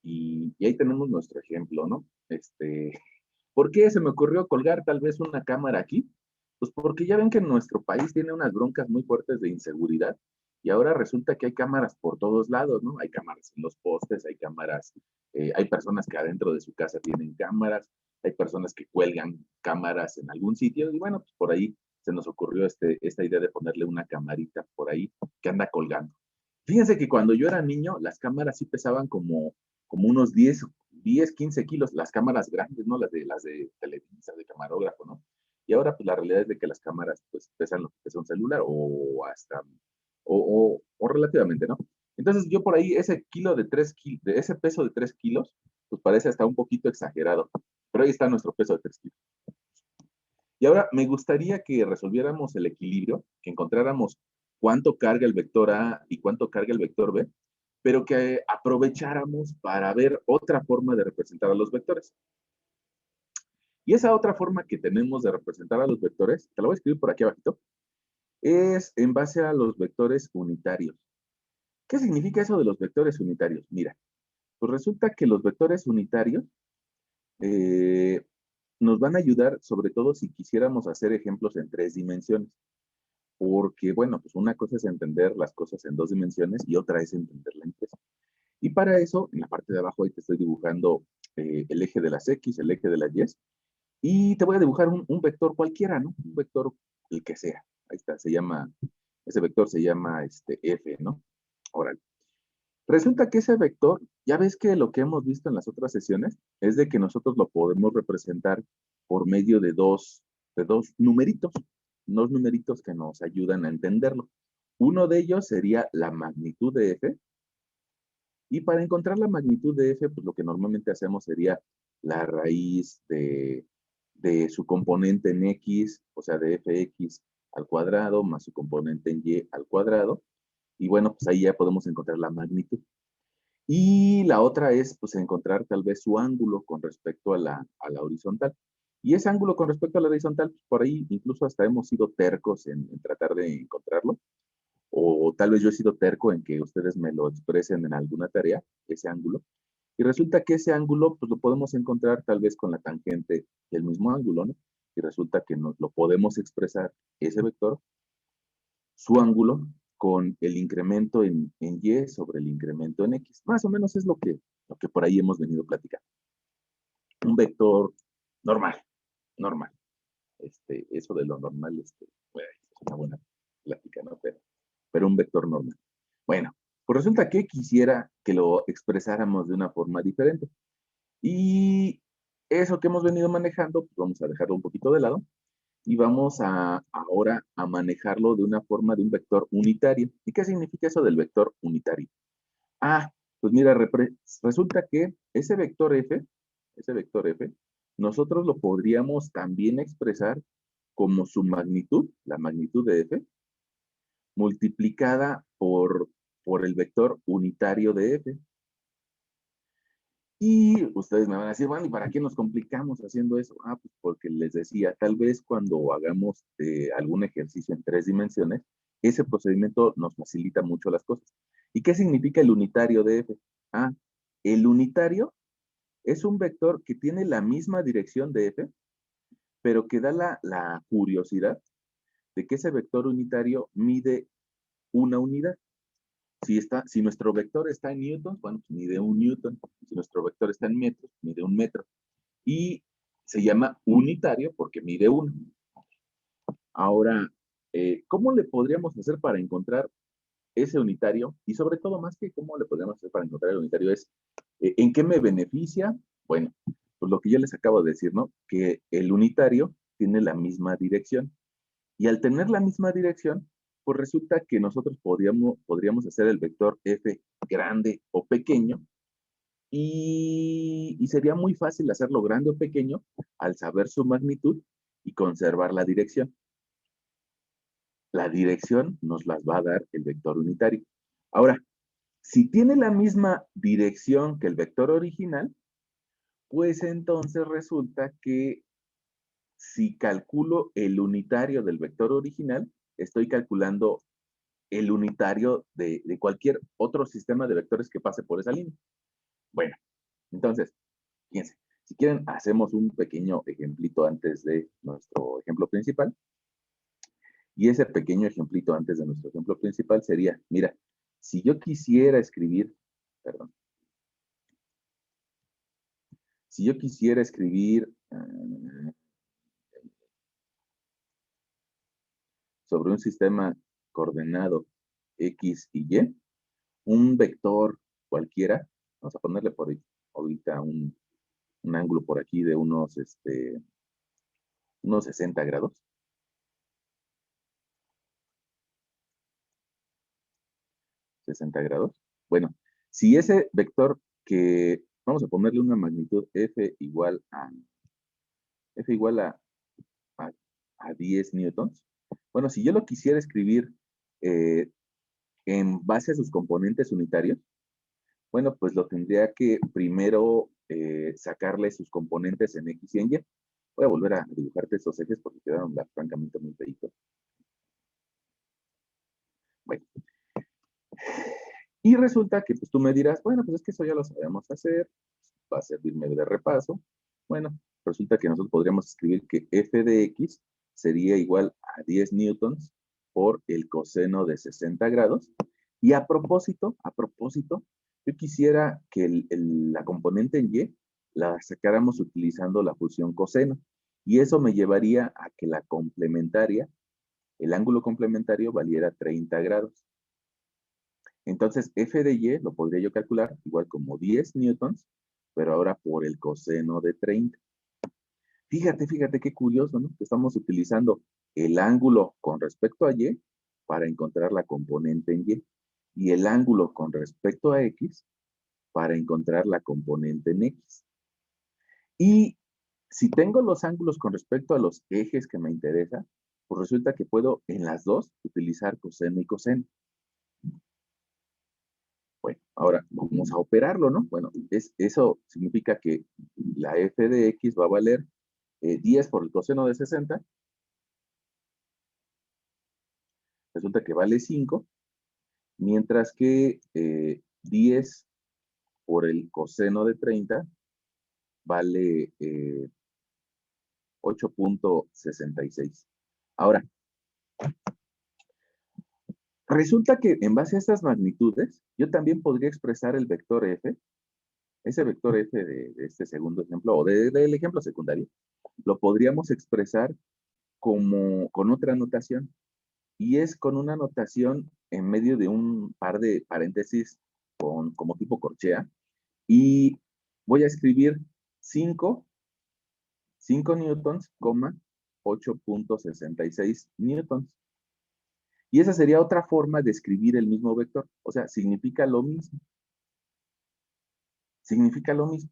Y ahí tenemos nuestro ejemplo, ¿no? ¿Por qué se me ocurrió colgar tal vez una cámara aquí? Pues porque ya ven que nuestro país tiene unas broncas muy fuertes de inseguridad y ahora resulta que hay cámaras por todos lados, ¿no? Hay cámaras en los postes, hay cámaras, hay personas que adentro de su casa tienen cámaras, hay personas que cuelgan cámaras en algún sitio y bueno, pues por ahí se nos ocurrió esta idea de ponerle una camarita por ahí que anda colgando. Fíjense que cuando yo era niño, las cámaras sí pesaban como unos 15 kilos, las cámaras grandes, ¿no? Las de Televisa, de camarógrafo, ¿no? Y ahora, pues la realidad es de que las cámaras, pues pesan lo que pesa un celular o hasta, o relativamente, ¿no? Entonces, yo por ahí, ese kilo de 3 kilos, de ese peso de 3 kilos, pues parece hasta un poquito exagerado. Pero ahí está nuestro peso de 3 kilos. Y ahora me gustaría que resolviéramos el equilibrio, que encontráramos cuánto carga el vector A y cuánto carga el vector B, pero que aprovecháramos para ver otra forma de representar a los vectores. Y esa otra forma que tenemos de representar a los vectores, te la voy a escribir por aquí abajito, es en base a los vectores unitarios. ¿Qué significa eso de los vectores unitarios? Mira, pues resulta que los vectores unitarios eh, nos van a ayudar, sobre todo si quisiéramos hacer ejemplos en 3 dimensiones. Porque, bueno, pues una cosa es entender las cosas en 2 dimensiones y otra es entenderla en tres. Y para eso, en la parte de abajo ahí te estoy dibujando el eje de las X, el eje de las Y, y te voy a dibujar un vector cualquiera, ¿no? Un vector, el que sea. Ahí está, ese vector se llama F, ¿no? Ahora, resulta que ese vector, ya ves que lo que hemos visto en las otras sesiones, es de que nosotros lo podemos representar por medio de dos numeritos que nos ayudan a entenderlo. Uno de ellos sería la magnitud de F, y para encontrar la magnitud de F, pues lo que normalmente hacemos sería la raíz de su componente en X, o sea, de Fx al cuadrado, más su componente en Y al cuadrado, y bueno, pues ahí ya podemos encontrar la magnitud. Y la otra es, pues, encontrar tal vez su ángulo con respecto a la horizontal. Y ese ángulo con respecto a la horizontal, pues, por ahí incluso hasta hemos sido tercos en tratar de encontrarlo, o tal vez yo he sido terco en que ustedes me lo expresen en alguna tarea, ese ángulo. Y resulta que ese ángulo, pues lo podemos encontrar tal vez con la tangente del mismo ángulo, ¿no? Y resulta que nos lo podemos expresar, ese vector, su ángulo, con el incremento en Y sobre el incremento en X. Más o menos es lo que por ahí hemos venido platicando. Un vector normal, normal. Eso de lo normal, bueno, es una buena plática, ¿no? Pero un vector normal. Bueno, pues resulta que quisiera que lo expresáramos de una forma diferente. Y eso que hemos venido manejando, pues vamos a dejarlo un poquito de lado y vamos ahora a manejarlo de una forma de un vector unitario. ¿Y qué significa eso del vector unitario? Ah, pues mira, resulta que ese vector F, nosotros lo podríamos también expresar como su magnitud, la magnitud de F, multiplicada por el vector unitario de F. Y ustedes me van a decir, bueno, ¿y para qué nos complicamos haciendo eso? Ah, pues porque les decía, tal vez cuando hagamos algún ejercicio en 3 dimensiones, ese procedimiento nos facilita mucho las cosas. ¿Y qué significa el unitario de F? Ah, el unitario es un vector que tiene la misma dirección de F, pero que da la curiosidad de que ese vector unitario mide una unidad. Si nuestro vector está en newtons, bueno, pues mide 1 newton. Si nuestro vector está en metros, mide 1 metro. Y se llama unitario porque mide 1. Ahora, ¿cómo le podríamos hacer para encontrar ese unitario? Y sobre todo, más que cómo le podríamos hacer para encontrar el unitario, es ¿en qué me beneficia? Bueno, pues lo que yo les acabo de decir, ¿no? Que el unitario tiene la misma dirección. Y al tener la misma dirección, pues resulta que nosotros podríamos hacer el vector f grande o pequeño y sería muy fácil hacerlo grande o pequeño al saber su magnitud y conservar la dirección. La dirección nos las va a dar el vector unitario. Ahora, si tiene la misma dirección que el vector original, pues entonces resulta que si calculo el unitario del vector original, estoy calculando el unitario de cualquier otro sistema de vectores que pase por esa línea. Bueno, Entonces, fíjense, si quieren, hacemos un pequeño ejemplito antes de nuestro ejemplo principal. Y ese pequeño ejemplito antes de nuestro ejemplo principal sería, mira, si yo quisiera escribir, perdón, si yo quisiera escribir sobre un sistema coordenado X y Y, un vector cualquiera, vamos a ponerle por ahorita un ángulo por aquí de unos 60 grados. 60 grados. Bueno, si ese vector que vamos a ponerle una magnitud F igual a, a 10 newtons. Bueno, si yo lo quisiera escribir eh, en base a sus componentes unitarios, bueno, pues lo tendría que primero sacarle sus componentes en X y en Y. Voy a volver a dibujarte estos ejes porque quedaron francamente muy feitos. Bueno, y resulta que pues tú me dirás, bueno, pues es que eso ya lo sabemos hacer, va a servirme de repaso. Bueno, resulta que nosotros podríamos escribir que f de x sería igual a 10 newtons por el coseno de 60 grados. Y a propósito, yo quisiera que la componente en y la sacáramos utilizando la función coseno. Y eso me llevaría a que la complementaria, el ángulo complementario valiera 30 grados. Entonces, f de y lo podría yo calcular igual como 10 newtons, pero ahora por el coseno de 30. Fíjate qué curioso, ¿no? Que estamos utilizando el ángulo con respecto a y para encontrar la componente en y el ángulo con respecto a x para encontrar la componente en x. Y si tengo los ángulos con respecto a los ejes que me interesa, pues resulta que puedo en las dos utilizar coseno y coseno. Bueno, ahora vamos a operarlo, ¿no? Bueno, eso significa que la f de x va a valer 10 por el coseno de 60. Resulta que vale 5, mientras que 10 por el coseno de 30 vale 8.66. Ahora, resulta que en base a estas magnitudes, yo también podría expresar el vector f, ese vector f de este segundo ejemplo, o del ejemplo secundario, lo podríamos expresar con otra notación. Y es con una notación en medio de un par de paréntesis como tipo corchea. Y voy a escribir 5 newtons, 8.66 newtons. Y esa sería otra forma de escribir el mismo vector. O sea, significa lo mismo. Significa lo mismo.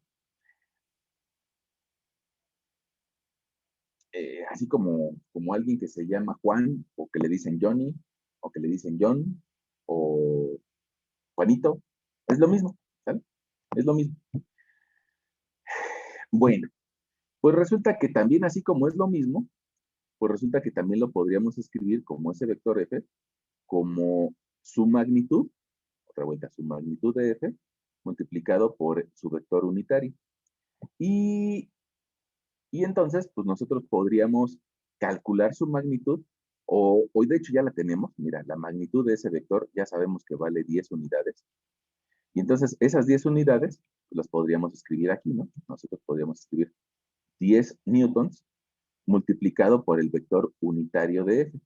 Así como alguien que se llama Juan, o que le dicen Johnny, o que le dicen John, o Juanito. Es lo mismo, ¿sale? Es lo mismo. Bueno, pues resulta que también así como es lo mismo, pues resulta que también lo podríamos escribir como ese vector f, como su magnitud, otra vuelta, su magnitud de f, multiplicado por su vector unitario. Y, y entonces, pues nosotros podríamos calcular su magnitud, o hoy de hecho ya la tenemos, mira, la magnitud de ese vector ya sabemos que vale 10 unidades. Y entonces esas 10 unidades pues, las podríamos escribir aquí, ¿no? Nosotros podríamos escribir 10 newtons multiplicado por el vector unitario de f.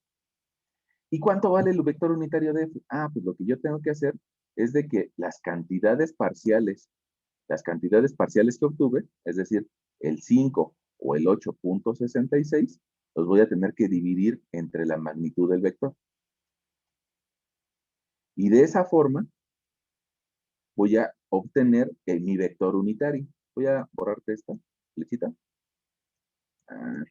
¿Y cuánto vale el vector unitario de f? Ah, pues lo que yo tengo que hacer es de que las cantidades parciales que obtuve, es decir, el 5 o el 8.66, los voy a tener que dividir entre la magnitud del vector. Y de esa forma voy a obtener mi vector unitario. Voy a borrarte esta flechita. Ah,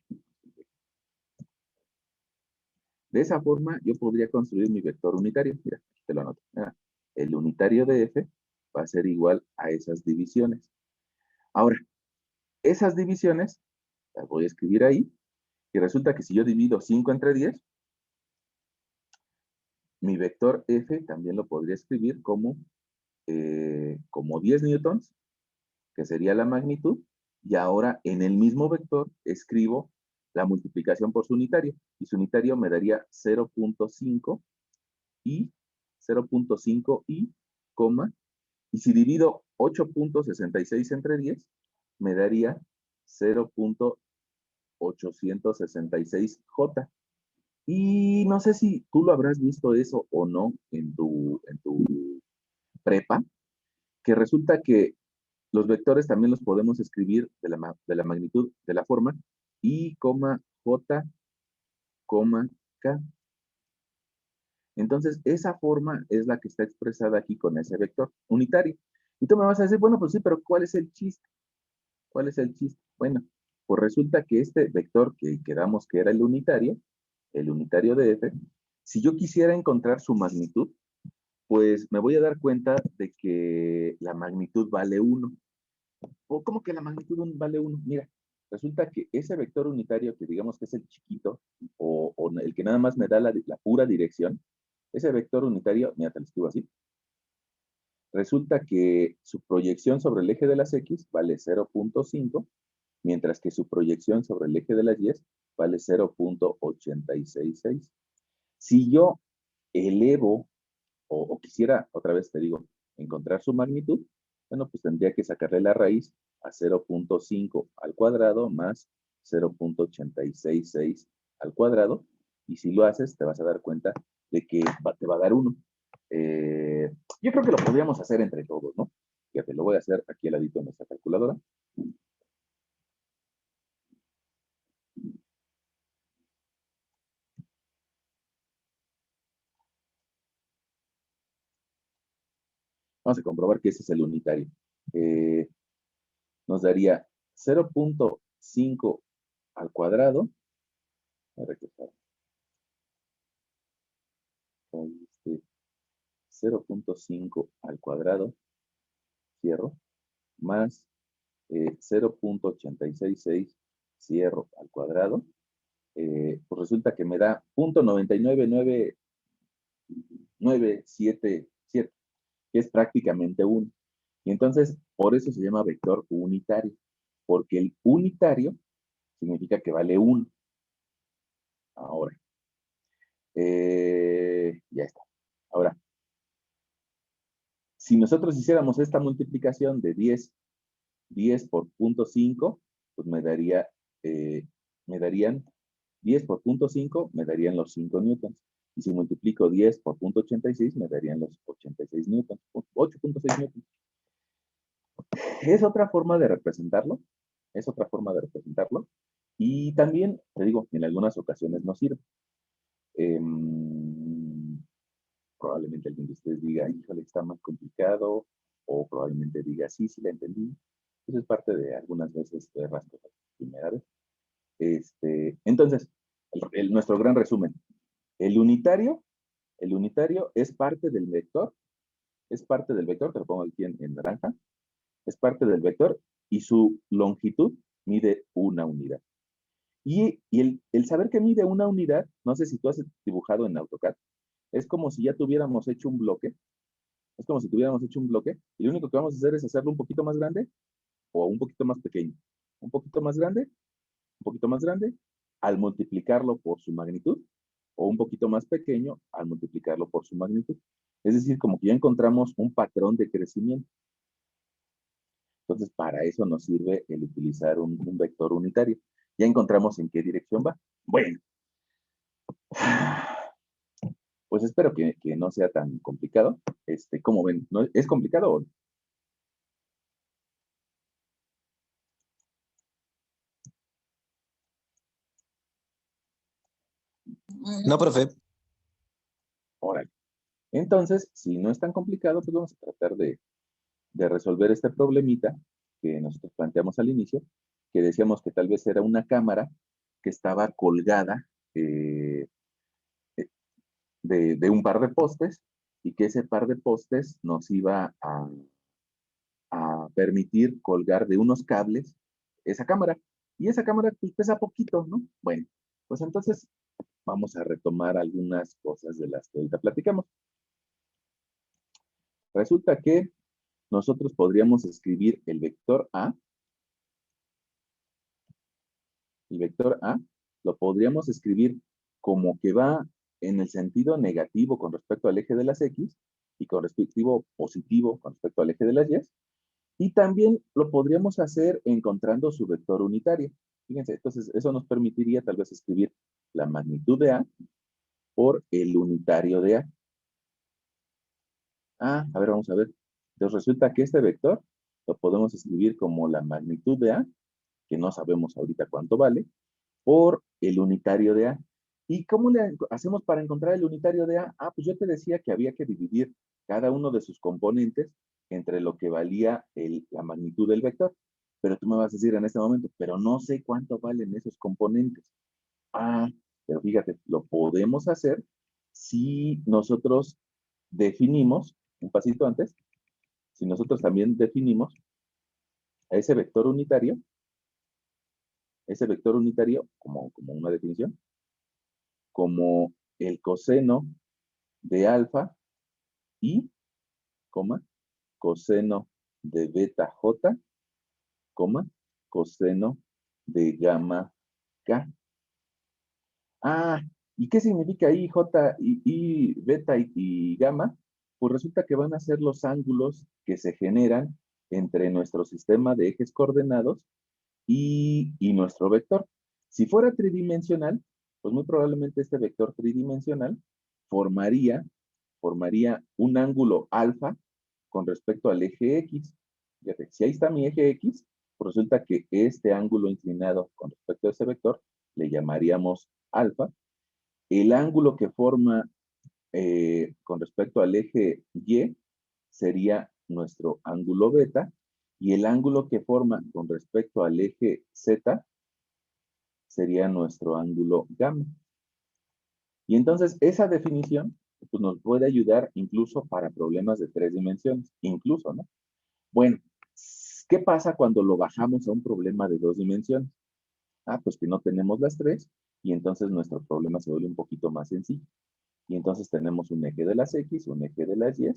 de esa forma, yo podría construir mi vector unitario. Mira, te lo anoto. El unitario de f va a ser igual a esas divisiones. Ahora, esas divisiones las voy a escribir ahí. Y resulta que si yo divido 5 entre 10, mi vector f también lo podría escribir como 10 newtons que sería la magnitud, y ahora en el mismo vector escribo la multiplicación por su unitario, y su unitario me daría 0.5 y 0.5 y, coma, y si divido 8.66 entre 10, me daría 0.866J. Y no sé si tú lo habrás visto eso o no en tu prepa, que resulta que los vectores también los podemos escribir de la magnitud, de la forma I, J, K. Entonces, esa forma es la que está expresada aquí con ese vector unitario. Y tú me vas a decir, bueno, pues sí, pero ¿cuál es el chiste? ¿Cuál es el chiste? Bueno, pues resulta que este vector que quedamos que era el unitario de f, si yo quisiera encontrar su magnitud, pues me voy a dar cuenta de que la magnitud vale 1. ¿O cómo que la magnitud vale 1? Mira, resulta que ese vector unitario, que digamos que es el chiquito, o el que nada más me da la pura dirección, ese vector unitario, mira, te lo escribo así, resulta que su proyección sobre el eje de las X vale 0.5, mientras que su proyección sobre el eje de las Y vale 0.866. Si yo elevo, o quisiera, otra vez te digo, encontrar su magnitud, bueno, pues tendría que sacarle la raíz a 0.5 al cuadrado más 0.866 al cuadrado, y si lo haces, te vas a dar cuenta de que te va a dar 1. Yo creo que lo podríamos hacer entre todos, ¿no? Fíjate, lo voy a hacer aquí al ladito de nuestra calculadora. Vamos a comprobar que ese es el unitario. Nos daría 0.5 al cuadrado. A ver, 0.5 al cuadrado, cierro, más 0.866, cierro al cuadrado, pues resulta que me da 0.99997, que es prácticamente 1. Y entonces, por eso se llama vector unitario, porque el unitario significa que vale 1. Ahora, ya está. Ahora, si nosotros hiciéramos esta multiplicación de 10 por 0.5, pues me darían 10 por 0.5, me darían los 5 newtons. Y si multiplico 10 por 0.86, me darían los 86 newtons, 8.6 newtons. Es otra forma de representarlo, es otra forma de representarlo. Y también, te digo, en algunas ocasiones no sirve. Probablemente alguien de ustedes diga, híjole, está más complicado, o probablemente diga, sí, sí la entendí. Eso es parte de algunas veces de rasgos primera vez. Entonces, nuestro gran resumen. El unitario es parte del vector, te lo pongo aquí en naranja, es parte del vector y su longitud mide una unidad. Y el saber que mide una unidad, no sé si tú has dibujado en AutoCAD, es como si ya tuviéramos hecho un bloque, y lo único que vamos a hacer es hacerlo un poquito más grande o un poquito más pequeño. Un poquito más grande, un poquito más grande, al multiplicarlo por su magnitud, o un poquito más pequeño al multiplicarlo por su magnitud. Es decir, como que ya encontramos un patrón de crecimiento. Entonces, para eso nos sirve el utilizar un vector unitario. Ya encontramos en qué dirección va. Bueno, pues espero que no sea tan complicado. ¿Cómo ven? ¿No? ¿Es complicado o no? No, profe. Órale. Entonces, si no es tan complicado, pues vamos a tratar de resolver este problemita que nosotros planteamos al inicio, que decíamos que tal vez era una cámara que estaba colgada de un par de postes, y que ese par de postes nos iba a permitir colgar de unos cables esa cámara. Y esa cámara pues pesa poquito, ¿no? Bueno, pues entonces vamos a retomar algunas cosas de las que ahorita platicamos. Resulta que nosotros podríamos escribir el vector A lo podríamos escribir como que va en el sentido negativo con respecto al eje de las X y con respectivo positivo con respecto al eje de las Y. Y también lo podríamos hacer encontrando su vector unitario. Fíjense, entonces eso nos permitiría tal vez escribir la magnitud de A por el unitario de A. A ver, vamos a ver. Entonces resulta que este vector lo podemos escribir como la magnitud de A, que no sabemos ahorita cuánto vale, por el unitario de A. ¿Y cómo le hacemos para encontrar el unitario de A? Pues yo te decía que había que dividir cada uno de sus componentes entre lo que valía la magnitud del vector. Pero tú me vas a decir en este momento, pero no sé cuánto valen esos componentes. Pero fíjate, lo podemos hacer si nosotros definimos, un pasito antes, si nosotros también definimos a ese vector unitario como una definición, como el coseno de alfa y, coma, coseno de beta j, coma, coseno de gamma k. ¿Y qué significa I, J, beta y gamma? Pues resulta que van a ser los ángulos que se generan entre nuestro sistema de ejes coordenados y nuestro vector. Si fuera tridimensional, pues muy probablemente este vector tridimensional formaría, formaría un ángulo alfa con respecto al eje X. Fíjate, si ahí está mi eje X, pues resulta que este ángulo inclinado con respecto a ese vector le llamaríamos alfa. El ángulo que forma con respecto al eje Y sería nuestro ángulo beta, y el ángulo que forma con respecto al eje Z sería nuestro ángulo gamma. Y entonces esa definición pues, nos puede ayudar incluso para problemas de 3 dimensiones, incluso, ¿no? Bueno, ¿qué pasa cuando lo bajamos a un problema de 2 dimensiones? Pues que no tenemos las 3 y entonces nuestro problema se vuelve un poquito más sencillo. Y entonces tenemos un eje de las X, un eje de las Y,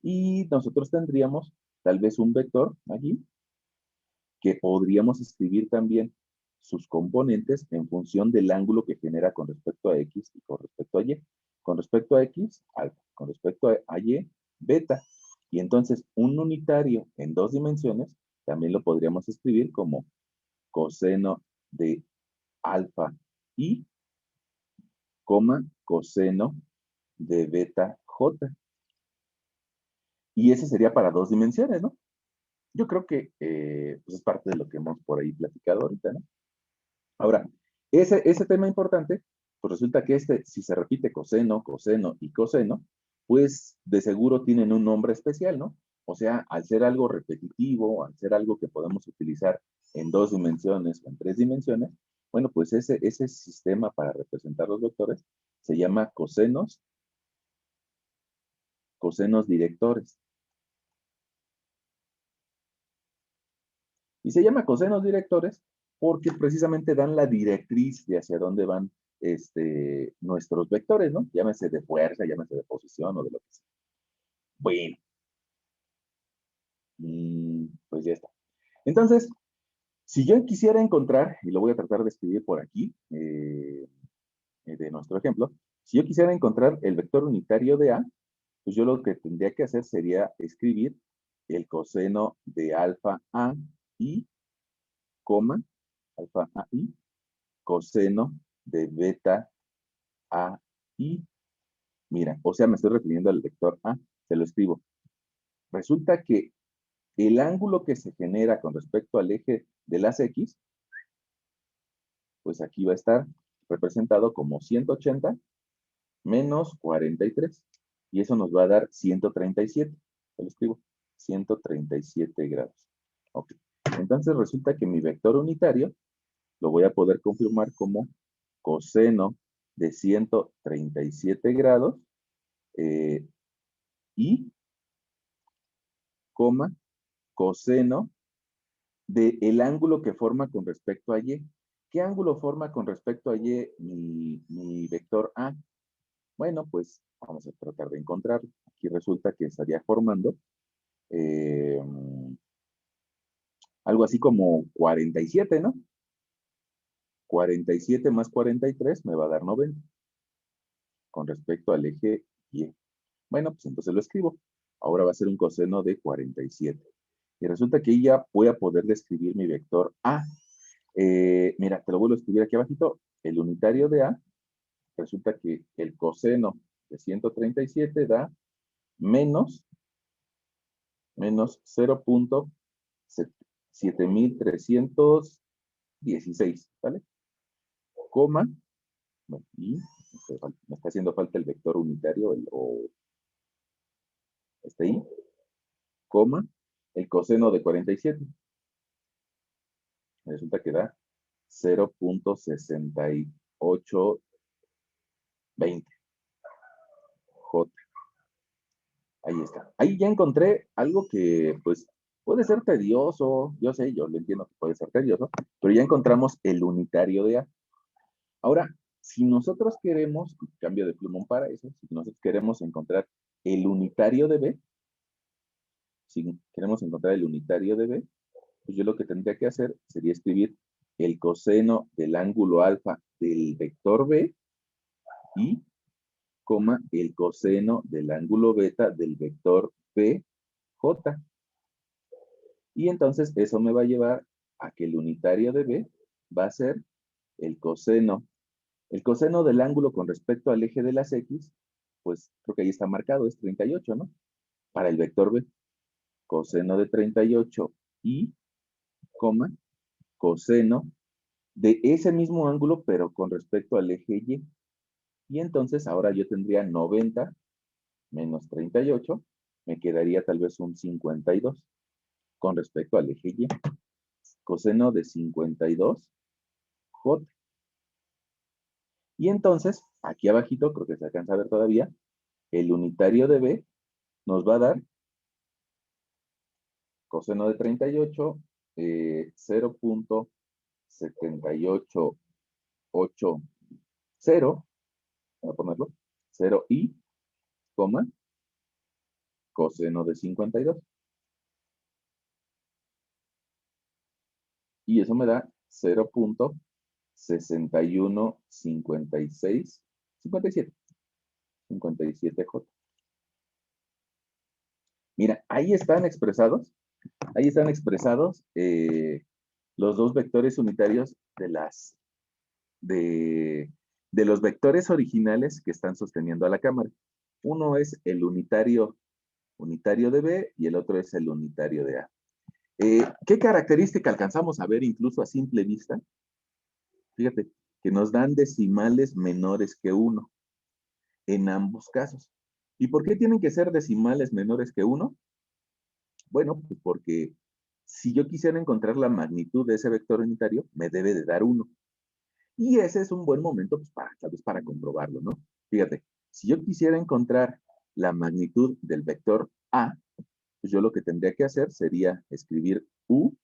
y nosotros tendríamos tal vez un vector allí que podríamos escribir también sus componentes en función del ángulo que genera con respecto a X y con respecto a Y. Con respecto a X, alfa. Con respecto a Y, beta. Y entonces un unitario en 2 dimensiones también lo podríamos escribir como coseno de alfa y, coseno de beta j. Y ese sería para 2 dimensiones, ¿no? Yo creo que pues es parte de lo que hemos por ahí platicado ahorita, ¿no? Ahora, ese tema importante, pues resulta que si se repite coseno, coseno y coseno, pues de seguro tienen un nombre especial, ¿no? O sea, al ser algo repetitivo, al ser algo que podemos utilizar en 2 dimensiones o en 3 dimensiones, bueno, pues ese sistema para representar los vectores se llama cosenos directores. Y se llama cosenos directores porque precisamente dan la directriz de hacia dónde van nuestros vectores, ¿no? Llámese de fuerza, llámese de posición o de lo que sea. Bueno, pues ya está. Entonces, si yo quisiera encontrar, y lo voy a tratar de escribir por aquí, de nuestro ejemplo, si yo quisiera encontrar el vector unitario de A, pues yo lo que tendría que hacer sería escribir el coseno de alfa A y, coma, alfa A y, coseno de beta A y, mira, o sea, me estoy refiriendo al vector A, se lo escribo. Resulta que el ángulo que se genera con respecto al eje de las X, pues aquí va a estar representado como 180 menos 43. Y eso nos va a dar 137. Se lo escribo, 137 grados. Ok. Entonces resulta que mi vector unitario lo voy a poder confirmar como coseno de 137 grados y, coma, coseno del ángulo que forma con respecto a Y. ¿Qué ángulo forma con respecto a Y mi vector A? Bueno, pues vamos a tratar de encontrarlo. Aquí resulta que estaría formando eh, algo así como 47, ¿no? 47 más 43 me va a dar 90 con respecto al eje Y. Bueno, pues entonces lo escribo. Ahora va a ser un coseno de 47. Y resulta que ya voy a poder describir mi vector A. Mira, te lo vuelvo a escribir aquí abajito. El unitario de A, resulta que el coseno de 137 da menos 0.7316, ¿vale? Coma, bueno, y me está haciendo falta el vector unitario, o este I, coma, el coseno de 47. Resulta que da 0.6820. J. Ahí está. Ahí ya encontré algo que, pues, puede ser tedioso. Yo sé, yo lo entiendo que puede ser tedioso, pero ya encontramos el unitario de A. Ahora, si nosotros queremos, cambio de plumón para eso, si nosotros queremos encontrar el unitario de B, si queremos encontrar el unitario de B, pues yo lo que tendría que hacer sería escribir el coseno del ángulo alfa del vector B y, coma, el coseno del ángulo beta del vector BJ. Y entonces eso me va a llevar a que el unitario de B va a ser el coseno. El coseno del ángulo con respecto al eje de las X, pues creo que ahí está marcado, es 38, ¿no? Para el vector B, coseno de 38 y, coma, coseno de ese mismo ángulo, pero con respecto al eje Y. Y entonces ahora yo tendría 90 menos 38, me quedaría tal vez un 52 con respecto al eje Y. Coseno de 52 J. Y entonces, aquí abajito, creo que se alcanza a ver todavía, el unitario de B nos va a dar coseno de 38, 0.7880, voy a ponerlo, 0 y, coma, coseno de 52. Y eso me da 0.6156, 57J. Mira, ahí están expresados los dos vectores unitarios de los vectores originales que están sosteniendo a la cámara. Uno es el unitario de B y el otro es el unitario de A. ¿Qué característica alcanzamos a ver incluso a simple vista? Fíjate, que nos dan decimales menores que 1 en ambos casos. ¿Y por qué tienen que ser decimales menores que 1? Bueno, pues porque si yo quisiera encontrar la magnitud de ese vector unitario, me debe de dar 1. Y ese es un buen momento, pues, tal vez para comprobarlo, ¿no? Fíjate, si yo quisiera encontrar la magnitud del vector A, pues yo lo que tendría que hacer sería escribir U,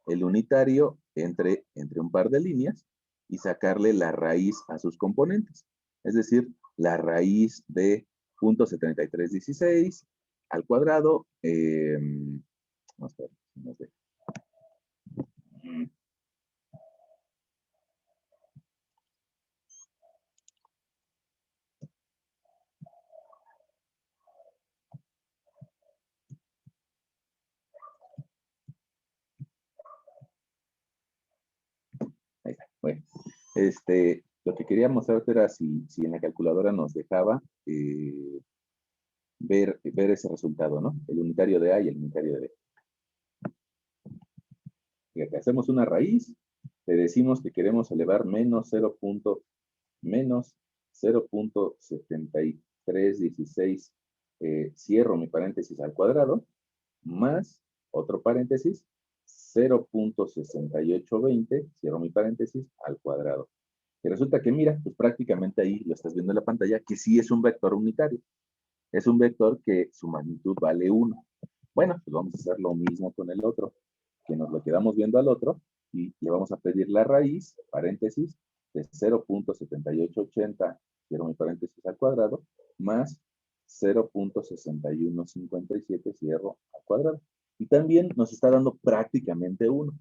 el unitario, entre un par de líneas y sacarle la raíz a sus componentes. Es decir, la raíz de 0.7316 al cuadrado. Vamos a ver, no sé. Ahí está. Bueno, lo que quería mostrarte era si en la calculadora nos dejaba ver ese resultado, ¿no? El unitario de A y el unitario de B. Fíjate, hacemos una raíz, le decimos que queremos elevar menos 0.7316, cierro mi paréntesis al cuadrado, más otro paréntesis, 0.6820, cierro mi paréntesis al cuadrado. Y resulta que, mira, pues prácticamente ahí lo estás viendo en la pantalla, que sí es un vector unitario. Es un vector que su magnitud vale 1. Bueno, pues vamos a hacer lo mismo con el otro, que nos lo quedamos viendo al otro y le vamos a pedir la raíz, paréntesis, de 0.7880, cierro mi paréntesis al cuadrado, más 0.6157 cierro al cuadrado. Y también nos está dando prácticamente 1.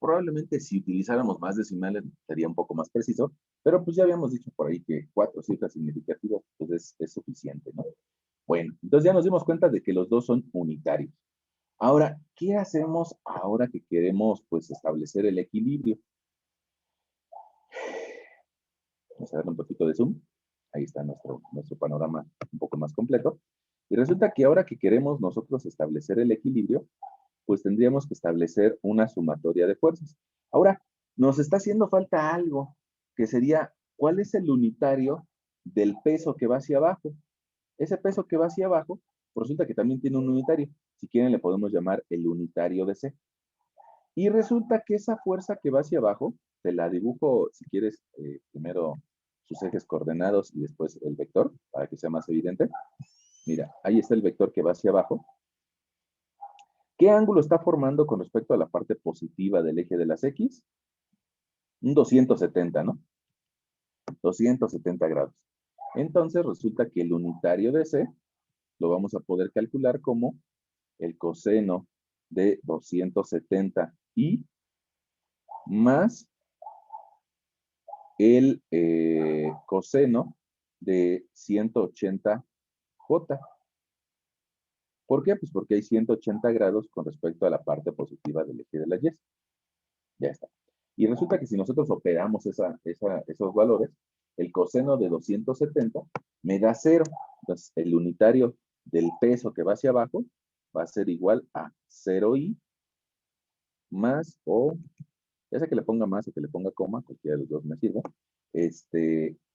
Probablemente si utilizáramos más decimales sería un poco más preciso, pero pues ya habíamos dicho por ahí que 4 cifras significativas pues es suficiente, ¿no? Bueno, entonces ya nos dimos cuenta de que los dos son unitarios. Ahora, ¿qué hacemos ahora que queremos pues establecer el equilibrio? Vamos a darle un poquito de zoom. Ahí está nuestro panorama un poco más completo. Y resulta que ahora que queremos nosotros establecer el equilibrio, pues tendríamos que establecer una sumatoria de fuerzas. Ahora, nos está haciendo falta algo, que sería, ¿cuál es el unitario del peso que va hacia abajo? Ese peso que va hacia abajo, pues resulta que también tiene un unitario. Si quieren, le podemos llamar el unitario de C. Y resulta que esa fuerza que va hacia abajo, te la dibujo, si quieres, primero sus ejes coordenados y después el vector, para que sea más evidente. Mira, ahí está el vector que va hacia abajo. ¿Qué ángulo está formando con respecto a la parte positiva del eje de las X? Un 270, ¿no? 270 grados. Entonces resulta que el unitario de C lo vamos a poder calcular como el coseno de 270 y más el coseno de 180J. ¿Por qué? Pues porque hay 180 grados con respecto a la parte positiva del eje de la Y. Ya está. Y resulta que si nosotros operamos esos valores, el coseno de 270 me da 0. Entonces, el unitario del peso que va hacia abajo va a ser igual a 0i más o, ya sea que le ponga más o que le ponga coma, cualquiera de los dos me sirve,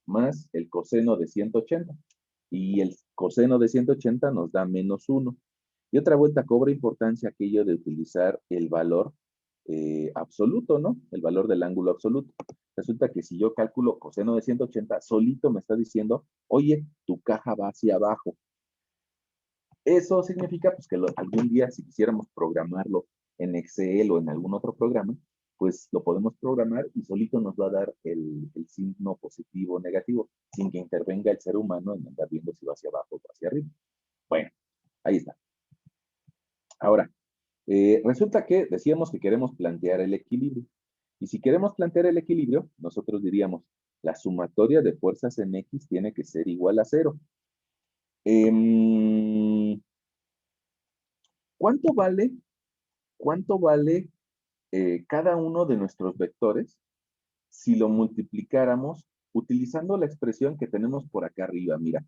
más el coseno de 180. Y el coseno de 180 nos da menos 1. Y otra vuelta cobra importancia aquello de utilizar el valor absoluto, ¿no? El valor del ángulo absoluto. Resulta que si yo calculo coseno de 180, solito me está diciendo, oye, tu caja va hacia abajo. Eso significa pues, que algún día, si quisiéramos programarlo en Excel o en algún otro programa, pues lo podemos programar y solito nos va a dar el signo positivo o negativo, sin que intervenga el ser humano en andar viendo si va hacia abajo o hacia arriba. Bueno, ahí está. Ahora, resulta que decíamos que queremos plantear el equilibrio. Y si queremos plantear el equilibrio, nosotros diríamos, la sumatoria de fuerzas en X tiene que ser igual a 0. ¿Cuánto vale cada uno de nuestros vectores si lo multiplicáramos utilizando la expresión que tenemos por acá arriba? Mira,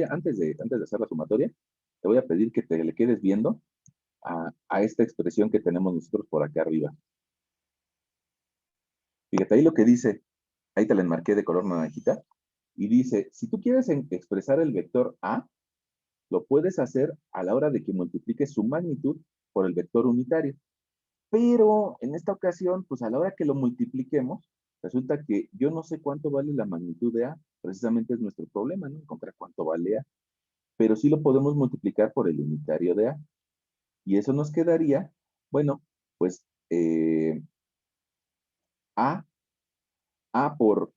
antes de hacer la sumatoria, te voy a pedir que te le quedes viendo a esta expresión que tenemos nosotros por acá arriba. Fíjate, ahí lo que dice, ahí te la enmarqué de color naranjita, y dice, si tú quieres expresar el vector A, lo puedes hacer a la hora de que multipliques su magnitud por el vector unitario. Pero en esta ocasión, pues a la hora que lo multipliquemos, resulta que yo no sé cuánto vale la magnitud de A, precisamente es nuestro problema, ¿no? Encontrar cuánto vale A. Pero sí lo podemos multiplicar por el unitario de A. Y eso nos quedaría, bueno, pues A por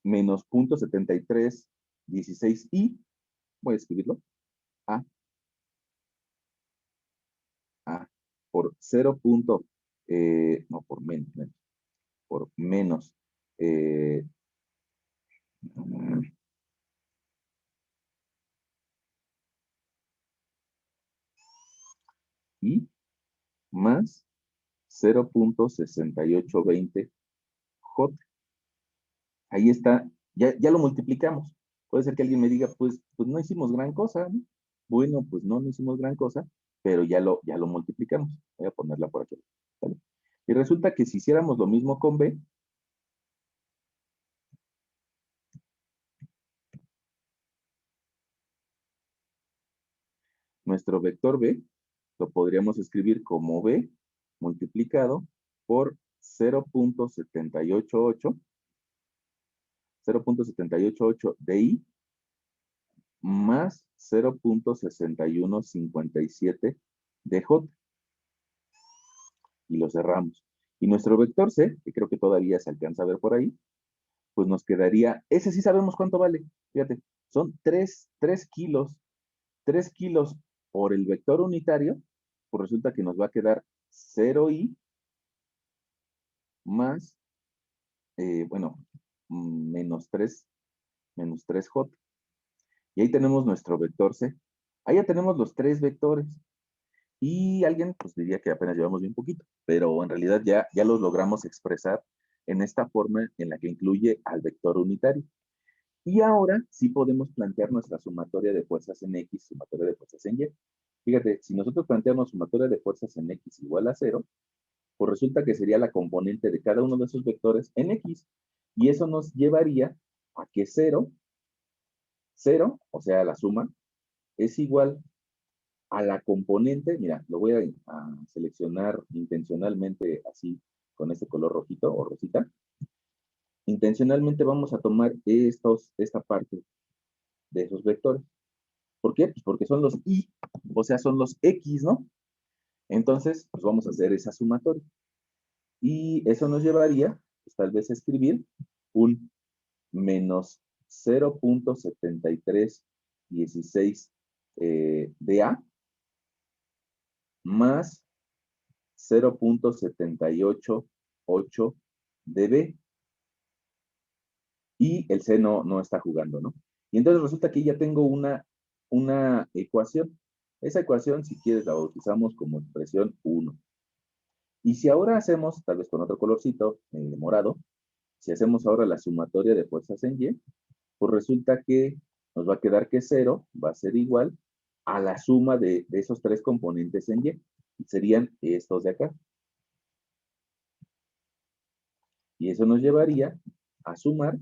menos 0.7316i, voy a escribirlo, A por 0. No, por menos, por menos, eh, y más 0.6820J. Ahí está, ya lo multiplicamos. Puede ser que alguien me diga, pues no hicimos gran cosa, ¿no? Bueno, pues no hicimos gran cosa, pero ya lo multiplicamos. Voy a ponerla por aquí. ¿Vale? Y resulta que si hiciéramos lo mismo con B, nuestro vector B lo podríamos escribir como B multiplicado por 0.788 de I más 0.6157 de J. Y lo cerramos. Y nuestro vector C, que creo que todavía se alcanza a ver por ahí, pues nos quedaría, ese sí sabemos cuánto vale, fíjate, son 3 kilos, 3 kilos por el vector unitario, pues resulta que nos va a quedar 0i más, bueno, menos 3j. Y ahí tenemos nuestro vector c. Ahí ya tenemos los 3 vectores. Y alguien pues diría que apenas llevamos bien poquito, pero en realidad ya los logramos expresar en esta forma en la que incluye al vector unitario. Y ahora sí podemos plantear nuestra sumatoria de fuerzas en X, sumatoria de fuerzas en Y. Fíjate, si nosotros planteamos sumatoria de fuerzas en X igual a 0, pues resulta que sería la componente de cada uno de esos vectores en X. Y eso nos llevaría a que 0, o sea, la suma, es igual a la componente, mira, lo voy a seleccionar intencionalmente así, con este color rojito o rosita. Intencionalmente vamos a tomar esta parte de esos vectores. ¿Por qué? Pues porque son los y, o sea, son los x, ¿no? Entonces, pues vamos a hacer esa sumatoria. Y eso nos llevaría, pues, tal vez a escribir un menos 0.7316 de A más 0.788 de B. Y el C no está jugando, ¿no? Y entonces resulta que ya tengo una ecuación. Esa ecuación, si quieres, la bautizamos como expresión 1. Y si ahora hacemos, tal vez con otro colorcito morado, si hacemos ahora la sumatoria de fuerzas en Y, pues resulta que nos va a quedar que 0 va a ser igual a la suma de esos 3 componentes en Y. Y serían estos de acá. Y eso nos llevaría a sumar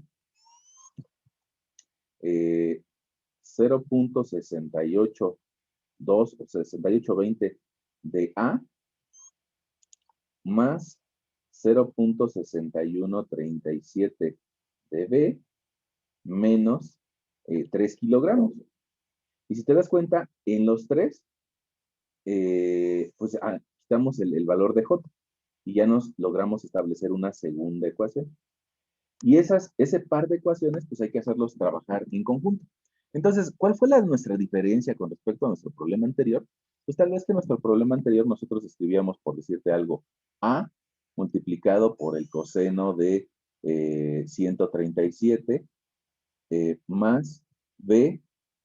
0.682 de A más 0.6137 de B menos 3 kilogramos. Y si te das cuenta, en los 3, pues quitamos el valor de J y ya nos logramos establecer una segunda ecuación. Y ese par de ecuaciones, pues hay que hacerlos trabajar en conjunto. Entonces, ¿cuál fue nuestra diferencia con respecto a nuestro problema anterior? Pues tal vez que nuestro problema anterior nosotros escribíamos, por decirte algo, A multiplicado por el coseno de 137 más B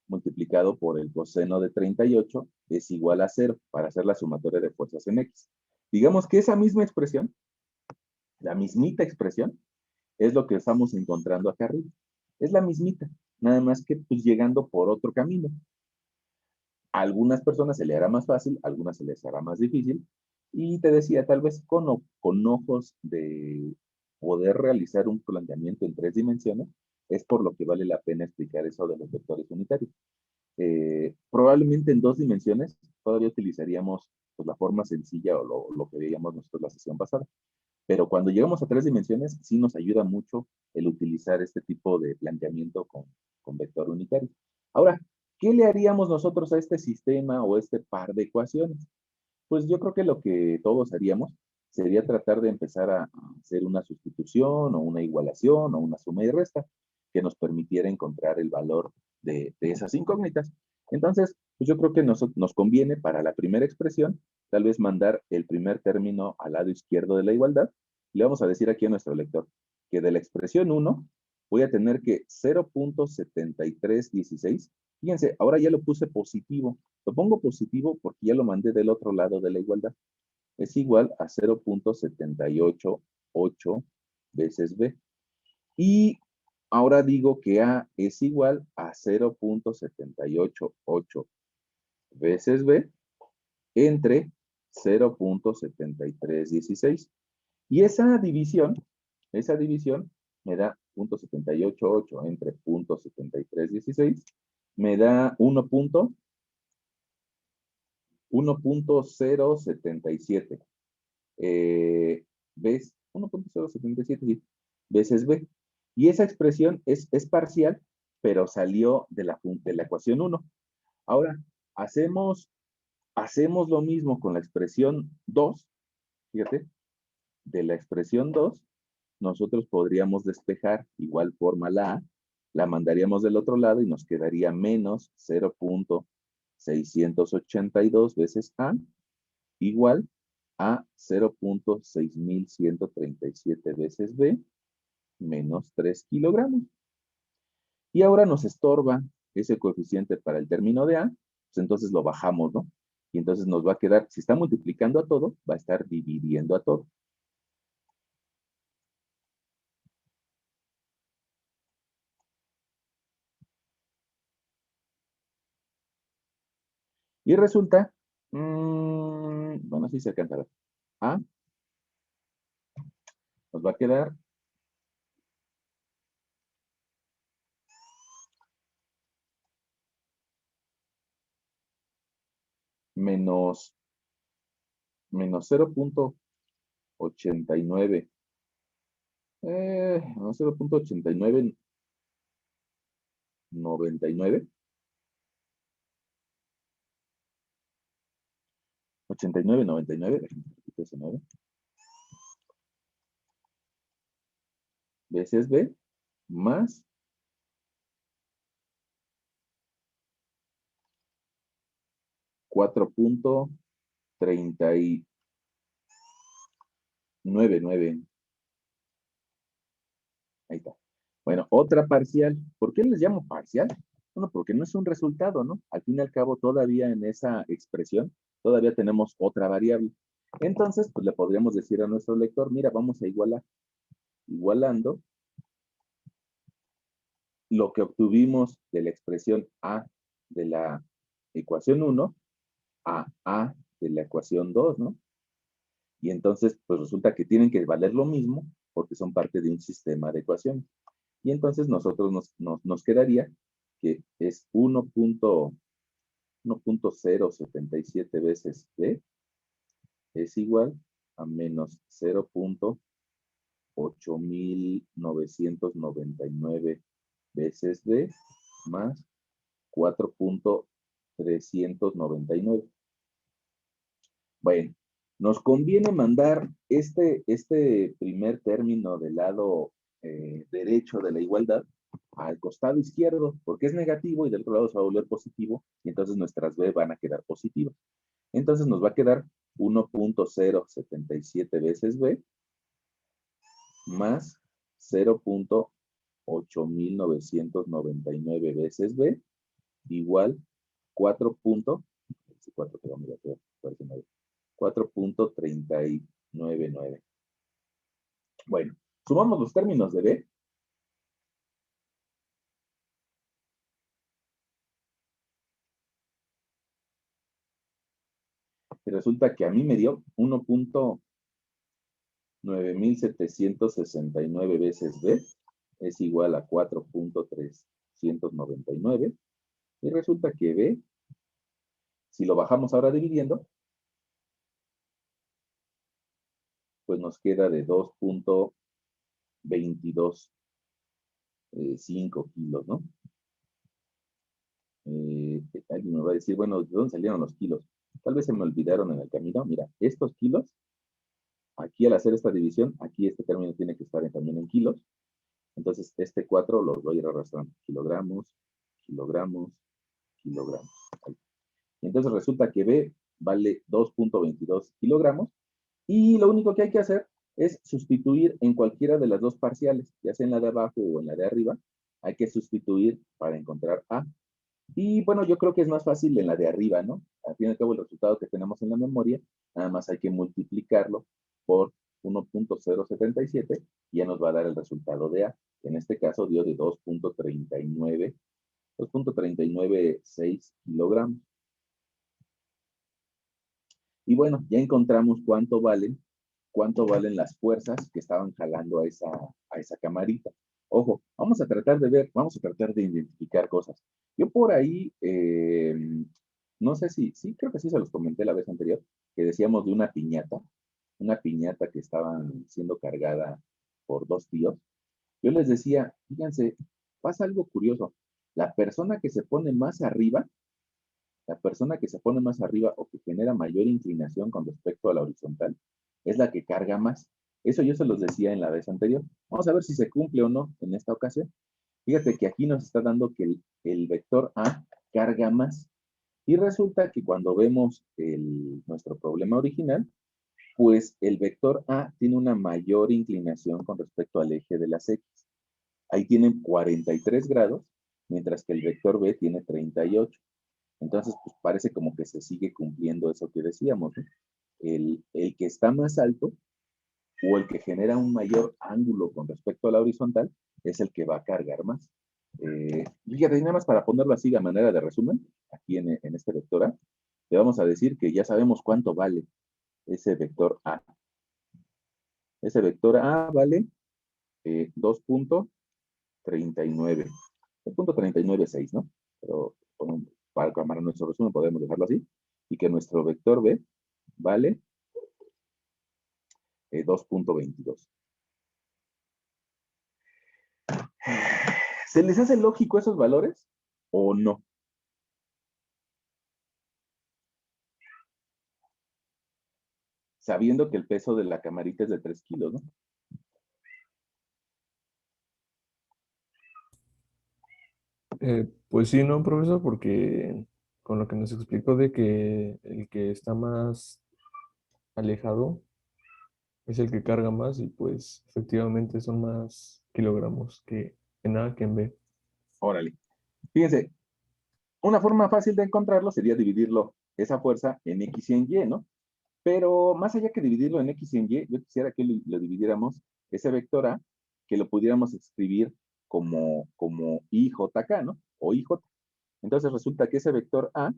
multiplicado por el coseno de 38 es igual a 0 para hacer la sumatoria de fuerzas en X. Digamos que esa misma expresión, la mismita expresión, es lo que estamos encontrando acá arriba. Es la mismita, nada más que pues llegando por otro camino. A algunas personas se le hará más fácil, a algunas se les hará más difícil. Y te decía, tal vez con ojos de poder realizar un planteamiento en 3 dimensiones, es por lo que vale la pena explicar eso de los vectores unitarios. Probablemente en 2 dimensiones todavía utilizaríamos pues, la forma sencilla o lo que veíamos nosotros la sesión pasada. Pero cuando llegamos a 3 dimensiones, sí nos ayuda mucho el utilizar este tipo de planteamiento con vector unitario. Ahora, ¿qué le haríamos nosotros a este sistema o este par de ecuaciones? Pues yo creo que lo que todos haríamos sería tratar de empezar a hacer una sustitución o una igualación o una suma y resta que nos permitiera encontrar el valor de esas incógnitas. Entonces, pues yo creo que nos conviene para la primera expresión, tal vez mandar el primer término al lado izquierdo de la igualdad. Le vamos a decir aquí a nuestro lector que de la expresión 1 voy a tener que 0.7316. Fíjense, ahora ya lo puse positivo. Lo pongo positivo porque ya lo mandé del otro lado de la igualdad. Es igual a 0.788 veces B. Y ahora digo que A es igual a 0.788 veces B entre 0.7316. Y esa división me da 0.788 entre 0.7316, me da 1.077. ¿Ves? 1.077 sí, veces B. Y esa expresión es parcial, pero salió de la ecuación 1. Ahora, hacemos lo mismo con la expresión 2. Fíjate, de la expresión 2, nosotros podríamos despejar igual forma la A la mandaríamos del otro lado y nos quedaría menos 0.682 veces A igual a 0.6137 veces B menos 3 kilogramos. Y ahora nos estorba ese coeficiente para el término de A, pues entonces lo bajamos, ¿no? Y entonces nos va a quedar, si está multiplicando a todo, va a estar dividiendo a todo. Y resulta, bueno, así se alcanza a ver. A nos va a quedar menos 0.89. 0.8999. 8999, déjenme repetir ese 9. Veces B más 4.399. Ahí está. Bueno, otra parcial. ¿Por qué les llamo parcial? Bueno, porque no es un resultado, ¿no? Al fin y al cabo, todavía en esa expresión, todavía tenemos otra variable. Entonces, pues le podríamos decir a nuestro lector, mira, vamos a igualar. Igualando lo que obtuvimos de la expresión A de la ecuación 1 a de la ecuación 2, ¿no? Y entonces, pues resulta que tienen que valer lo mismo porque son parte de un sistema de ecuaciones. Y entonces nosotros nos quedaría que es 1.077 veces B es igual a menos 0.8999 veces B más 4.399. Bueno, nos conviene mandar este primer término del lado derecho de la igualdad al costado izquierdo, porque es negativo y del otro lado se va a volver positivo, y entonces nuestras B van a quedar positivas. Entonces nos va a quedar 1.077 veces B más 0.8999 veces B igual 4. 4, 4.399. Bueno, sumamos los términos de B. Y resulta que a mí me dio 1.9769 veces B es igual a 4.399. Y resulta que B, si lo bajamos ahora dividiendo, pues nos queda de 2.225 kilos, ¿no? Alguien me va a decir, bueno, ¿de dónde salieron los kilos? Tal vez se me olvidaron en el camino. Mira, estos kilos, aquí al hacer esta división, aquí este término tiene que estar también en kilos. Entonces, este 4 lo voy a ir arrastrando. Kilogramos, kilogramos, kilogramos. Ahí. Y entonces resulta que B vale 2.22 kilogramos. Y lo único que hay que hacer es sustituir en cualquiera de las dos parciales, ya sea en la de abajo o en la de arriba. Hay que sustituir para encontrar A. Y bueno, yo creo que es más fácil en la de arriba, ¿no? Al fin y al cabo, el resultado que tenemos en la memoria, nada más hay que multiplicarlo por 1.077 y ya nos va a dar el resultado de A. En este caso dio de 2.396 kilogramos. Y bueno, ya encontramos cuánto valen las fuerzas que estaban jalando a esa camarita. Ojo, vamos a tratar de ver, vamos a tratar de identificar cosas. Yo por ahí, no sé si, sí, creo que sí se los comenté la vez anterior, que decíamos de una piñata que estaba siendo cargada por dos tíos. Yo les decía, fíjense, pasa algo curioso. La persona que se pone más arriba, la persona que se pone más arriba o que genera mayor inclinación con respecto a la horizontal, es la que carga más. Eso yo se los decía en la vez anterior. Vamos a ver si se cumple o no en esta ocasión. Fíjate que aquí nos está dando que el vector A carga más. Y resulta que cuando vemos nuestro problema original, pues el vector A tiene una mayor inclinación con respecto al eje de las X. Ahí tienen 43 grados, mientras que el vector B tiene 38. Entonces, pues parece como que se sigue cumpliendo eso que decíamos, ¿no? El que está más alto o el que genera un mayor ángulo con respecto a la horizontal es el que va a cargar más. Fíjate, nada más para ponerlo así de manera de resumen, aquí en este vector A, le vamos a decir que ya sabemos cuánto vale ese vector A. Ese vector A vale 2.39. 2.396, ¿no? Pero para nuestro resumen podemos dejarlo así. Y que nuestro vector B vale 2.22. ¿Se les hace lógico esos valores o no? Sabiendo que el peso de la camarita es de 3 kilos, ¿no? Pues sí, no, profesor, porque con lo que nos explicó de que el que está más alejado es el que carga más y pues efectivamente son más kilogramos que en A que en B. Órale. Fíjense, una forma fácil de encontrarlo sería dividirlo, esa fuerza, en X y en Y, ¿no? Pero más allá que dividirlo en X y en Y, yo quisiera que lo dividiéramos, ese vector A, que lo pudiéramos escribir como IJK, ¿no? O IJ. Entonces resulta que ese vector A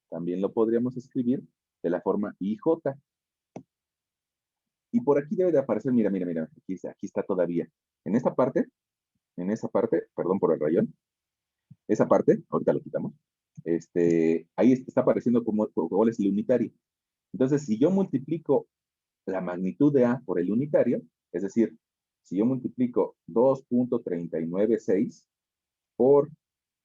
también lo podríamos escribir de la forma IJ. Y por aquí debe de aparecer, mira, mira, mira, aquí está todavía. En esa parte, perdón por el rayón, esa parte, ahorita lo quitamos, ahí está apareciendo como cuál es el unitario. Entonces, si yo multiplico la magnitud de A por el unitario, es decir, si yo multiplico 2.396 por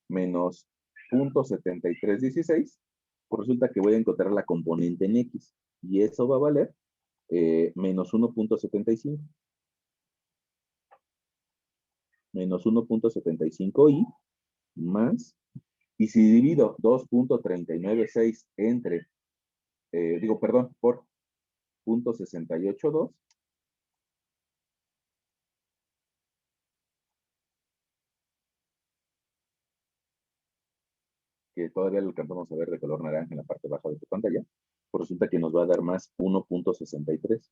menos 0.7316, pues resulta que voy a encontrar la componente en X. Y eso va a valer menos 1.75. Menos 1.75i más, y si divido 2.396 entre, perdón, por 0.682, que todavía lo alcanzamos a ver de color naranja en la parte baja de tu pantalla, pues resulta que nos va a dar más 1.63.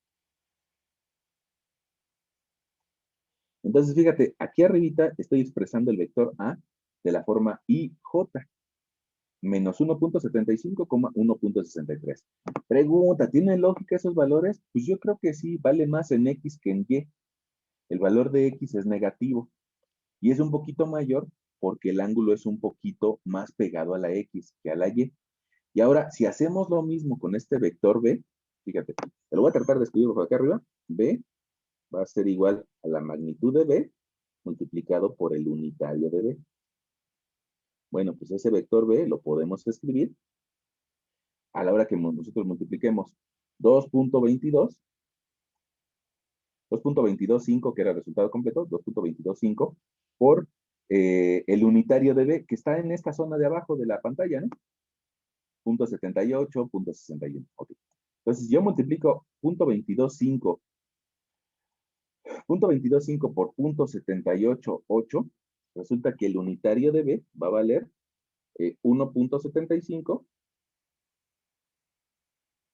Entonces, fíjate, aquí arribita estoy expresando el vector A de la forma IJ, menos 1.75, 1.63. Pregunta, ¿tiene lógica esos valores? Pues yo creo que sí, vale más en X que en Y. El valor de X es negativo y es un poquito mayor porque el ángulo es un poquito más pegado a la X que a la Y. Y ahora, si hacemos lo mismo con este vector B, fíjate, te lo voy a tratar de escribir por acá arriba, B va a ser igual a la magnitud de B multiplicado por el unitario de B. Bueno, pues ese vector B lo podemos escribir a la hora que nosotros multipliquemos 2.22, 2.225, que era el resultado completo, 2.225 por el unitario de B, que está en esta zona de abajo de la pantalla, ¿no? 0.78, 0.61. Okay. Entonces, yo multiplico 0.225 por 0.788, resulta que el unitario de B va a valer 1.75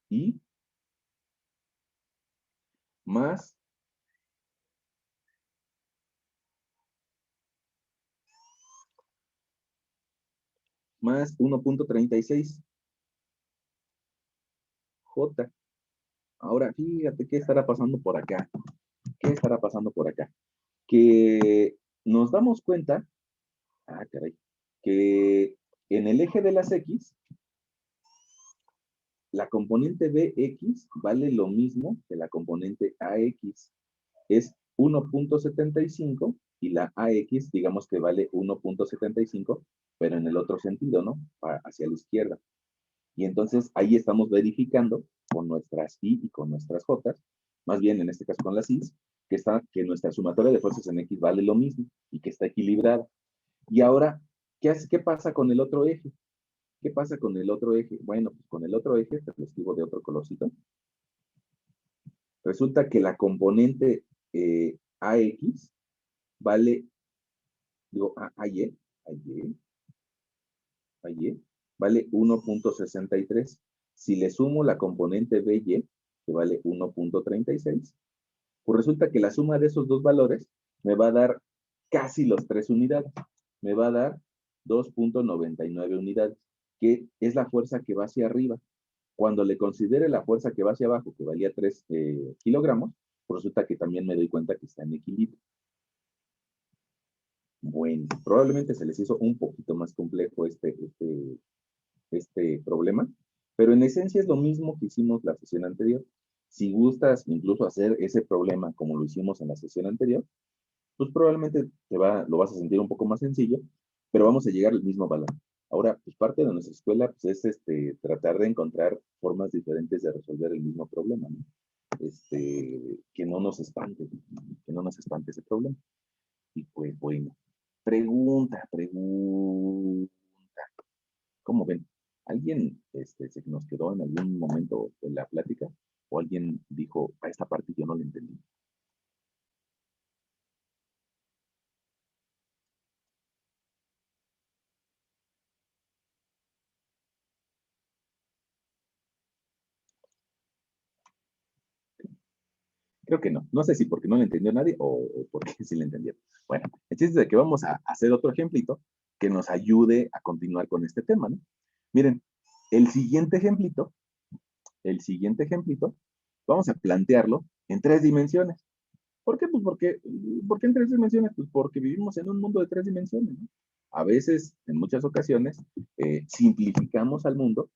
y más 1.36 J. Ahora, fíjate qué estará pasando por acá. ¿Qué estará pasando por acá? Que nos damos cuenta, caray, que en el eje de las X, la componente BX vale lo mismo que la componente AX. Es 1.75 y la AX, digamos que vale 1.75, pero en el otro sentido, ¿no? Hacia la izquierda. Y entonces ahí estamos verificando con nuestras I y con nuestras J, más bien en este caso con las I's, que nuestra sumatoria de fuerzas en X vale lo mismo y que está equilibrada. Y ahora, ¿qué pasa con el otro eje? ¿Qué pasa con el otro eje? Bueno, pues con el otro eje, te lo escribo de otro colorcito. Resulta que la componente AX vale, digo, AY, vale 1.63. Si le sumo la componente BY, que vale 1.36, pues resulta que la suma de esos dos valores me va a dar casi los 3 unidades. Me va a dar 2.99 unidades, que es la fuerza que va hacia arriba. Cuando le considere la fuerza que va hacia abajo, que valía 3 kilogramos, pues resulta que también me doy cuenta que está en equilibrio. Bueno, probablemente se les hizo un poquito más complejo este problema, pero en esencia es lo mismo que hicimos la sesión anterior. Si gustas incluso hacer ese problema como lo hicimos en la sesión anterior, pues probablemente lo vas a sentir un poco más sencillo, pero vamos a llegar al mismo valor. Ahora, pues parte de nuestra escuela pues, es tratar de encontrar formas diferentes de resolver el mismo problema, ¿no? Que no nos espante ese problema. Y pues bueno, pregunta. ¿Cómo ven? ¿Alguien se nos quedó en algún momento de la plática? ¿O alguien dijo, a esta parte yo no la entendí? Creo que no. No sé si porque no lo entendió nadie o porque sí lo entendieron. Bueno, el chiste es de que vamos a hacer otro ejemplito que nos ayude a continuar con este tema, ¿no? Miren, el siguiente ejemplito, vamos a plantearlo en 3 dimensiones. ¿Por qué? Pues ¿por qué en 3 dimensiones? Pues porque vivimos en un mundo de 3 dimensiones, ¿no? A veces, en muchas ocasiones, simplificamos al mundo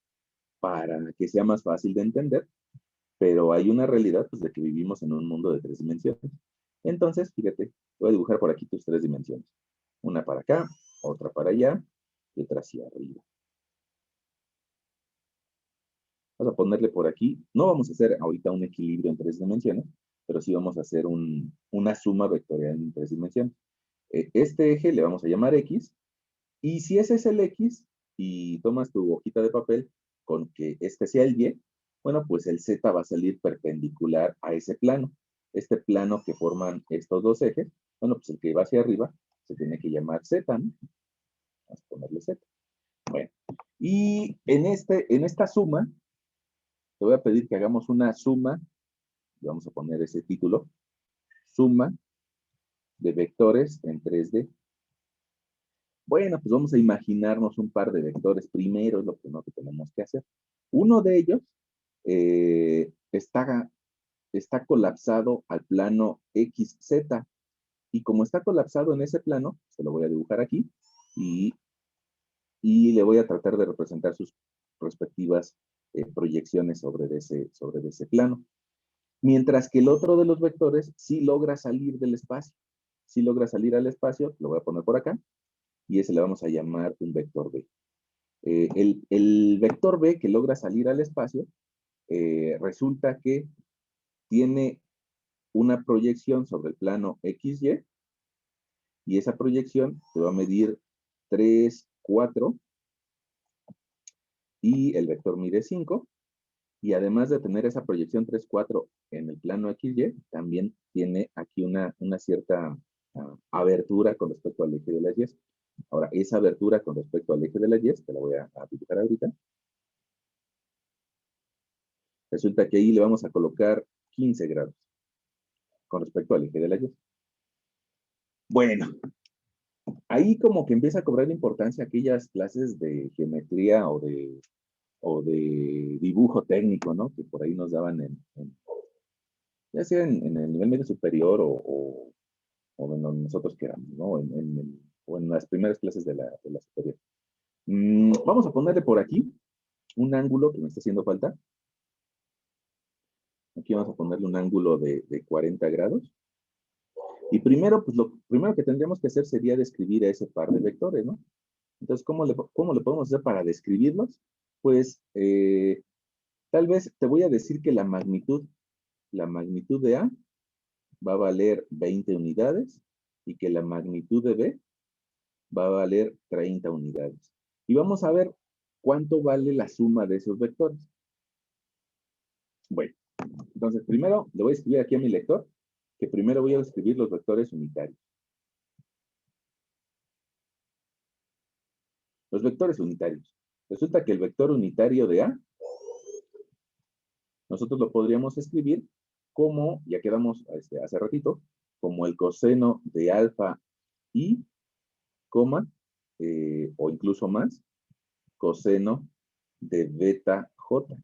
para que sea más fácil de entender, pero hay una realidad pues, de que vivimos en un mundo de 3 dimensiones. Entonces, fíjate, voy a dibujar por aquí tus 3 dimensiones. Una para acá, otra para allá y otra hacia arriba. Vamos a ponerle por aquí, no vamos a hacer ahorita un equilibrio en 3 dimensiones, pero sí vamos a hacer una suma vectorial en 3 dimensiones. Este eje le vamos a llamar X, y si ese es el X, y tomas tu hojita de papel con que este sea el Y, bueno, pues el Z va a salir perpendicular a ese plano. Este plano que forman estos dos ejes, bueno, pues el que va hacia arriba se tiene que llamar Z, ¿no? Vamos a ponerle Z. Bueno, y en esta suma, te voy a pedir que hagamos una suma, y vamos a poner ese título, suma de vectores en 3D. Bueno, pues vamos a imaginarnos un par de vectores primero, es lo primero que tenemos que hacer. Uno de ellos está colapsado al plano XZ, y como está colapsado en ese plano, se lo voy a dibujar aquí, y le voy a tratar de representar sus respectivas proyecciones sobre ese plano. Mientras que el otro de los vectores sí logra salir del espacio. Sí logra salir al espacio, lo voy a poner por acá, y ese le vamos a llamar un vector B. El vector B que logra salir al espacio resulta que tiene una proyección sobre el plano XY, y esa proyección se va a medir 3, 4, y el vector mide 5, y además de tener esa proyección 3, 4 en el plano XY, también tiene aquí una cierta abertura con respecto al eje de las Y. Ahora, esa abertura con respecto al eje de las Y, te la voy a dibujar ahorita. Resulta que ahí le vamos a colocar 15 grados con respecto al eje de la Y. Bueno, ahí como que empieza a cobrar importancia aquellas clases de geometría o de dibujo técnico, ¿no? Que por ahí nos daban ya sea en el nivel medio superior o en donde nosotros queramos, ¿no? O en las primeras clases de la superior. Vamos a ponerle por aquí un ángulo que me está haciendo falta. Aquí vamos a ponerle un ángulo de 40 grados. Y primero, pues lo primero que tendríamos que hacer sería describir a ese par de vectores, ¿no? Entonces, ¿cómo le podemos hacer para describirlos? Pues, tal vez te voy a decir que la magnitud de A va a valer 20 unidades y que la magnitud de B va a valer 30 unidades. Y vamos a ver cuánto vale la suma de esos vectores. Bueno, entonces primero le voy a escribir aquí a mi lector que primero voy a escribir los vectores unitarios. Los vectores unitarios. Resulta que el vector unitario de A, nosotros lo podríamos escribir como, ya quedamos hace ratito, como el coseno de alfa I, coma, o incluso más, coseno de beta J.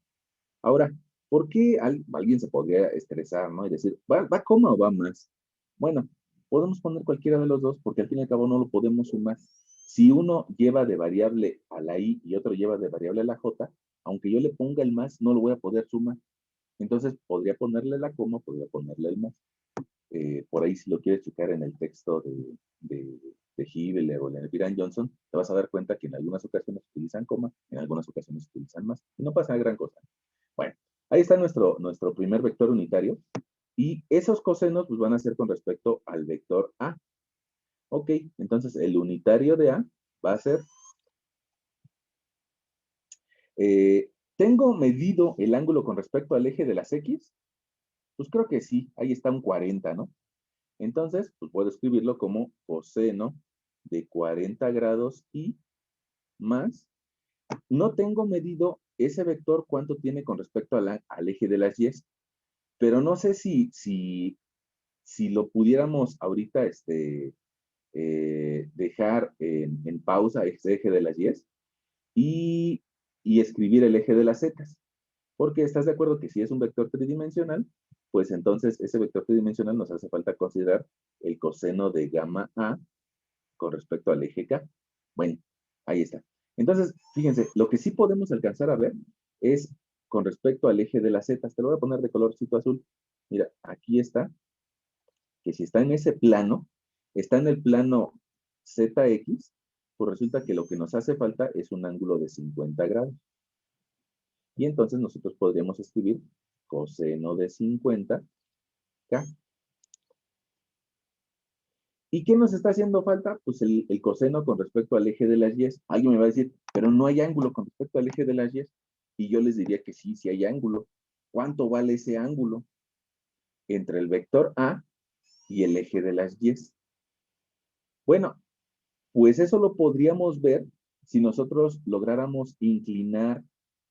Ahora, ¿por qué alguien se podría estresar, ¿no? Y decir, ¿va coma o va más? Bueno, podemos poner cualquiera de los dos porque al fin y al cabo no lo podemos sumar. Si uno lleva de variable a la I y otro lleva de variable a la J, aunque yo le ponga el más, no lo voy a poder sumar. Entonces, podría ponerle la coma, podría ponerle el más. Por ahí, si lo quieres checar en el texto de Hibbeler o de Piran Johnson, te vas a dar cuenta que en algunas ocasiones utilizan coma, en algunas ocasiones utilizan más. Y no pasa gran cosa. Bueno, ahí está nuestro primer vector unitario. Y esos cosenos pues, van a ser con respecto al vector A. Ok, entonces el unitario de A va a ser... ¿tengo medido el ángulo con respecto al eje de las X? Pues creo que sí, ahí está un 40, ¿no? Entonces, pues puedo escribirlo como coseno de 40 grados y más. No tengo medido ese vector cuánto tiene con respecto al eje de las Y, pero no sé si lo pudiéramos ahorita dejar en pausa ese eje de las Y y escribir el eje de las Z. Porque estás de acuerdo que si es un vector tridimensional, pues entonces ese vector tridimensional nos hace falta considerar el coseno de gamma A con respecto al eje K. Bueno, ahí está. Entonces, fíjense, lo que sí podemos alcanzar a ver es con respecto al eje de las Z. Te lo voy a poner de colorcito azul. Mira, aquí está, que si está en ese plano, está en el plano ZX, pues resulta que lo que nos hace falta es un ángulo de 50 grados. Y entonces nosotros podríamos escribir coseno de 50K. ¿Y qué nos está haciendo falta? Pues el coseno con respecto al eje de las Y. Alguien me va a decir, pero no hay ángulo con respecto al eje de las Y. Y yo les diría que sí, sí hay ángulo. ¿Cuánto vale ese ángulo? Entre el vector A y el eje de las Y. Bueno, pues eso lo podríamos ver si nosotros lográramos inclinar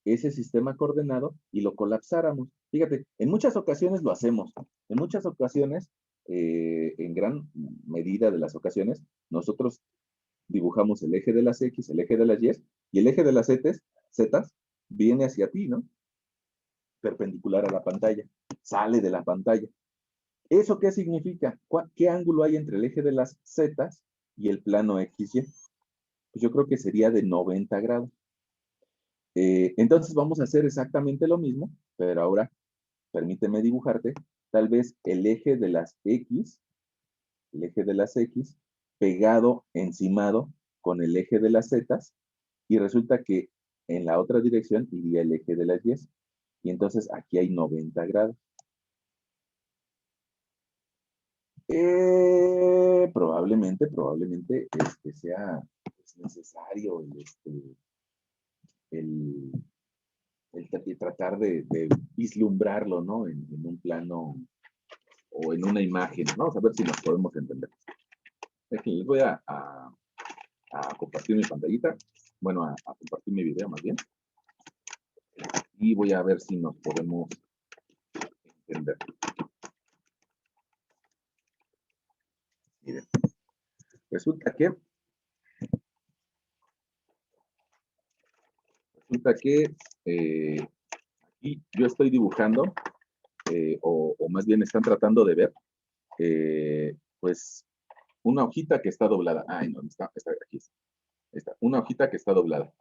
ese sistema coordenado y lo colapsáramos. Fíjate, en muchas ocasiones lo hacemos. En muchas ocasiones, en gran medida de las ocasiones, nosotros dibujamos el eje de las X, el eje de las Y el eje de las Z viene hacia ti, ¿no? Perpendicular a la pantalla. Sale de la pantalla. ¿Eso qué significa? ¿Qué ángulo hay entre el eje de las Z y el plano XY? Pues yo creo que sería de 90 grados. Entonces vamos a hacer exactamente lo mismo, pero ahora permíteme dibujarte tal vez el eje de las X, pegado, encimado con el eje de las Z, y resulta que en la otra dirección iría el eje de las Y. Y entonces aquí hay 90 grados. Probablemente sea necesario el tratar de vislumbrarlo, ¿no? En un plano o en una imagen. Vamos a ver si nos podemos entender. Aquí les voy a compartir mi pantallita. Bueno, a compartir mi video más bien. Y voy a ver si nos podemos entender. Miren. Resulta que aquí yo estoy dibujando, o más bien están tratando de ver, pues, una hojita que está doblada. Ay, no, está aquí. Está, una hojita que está doblada.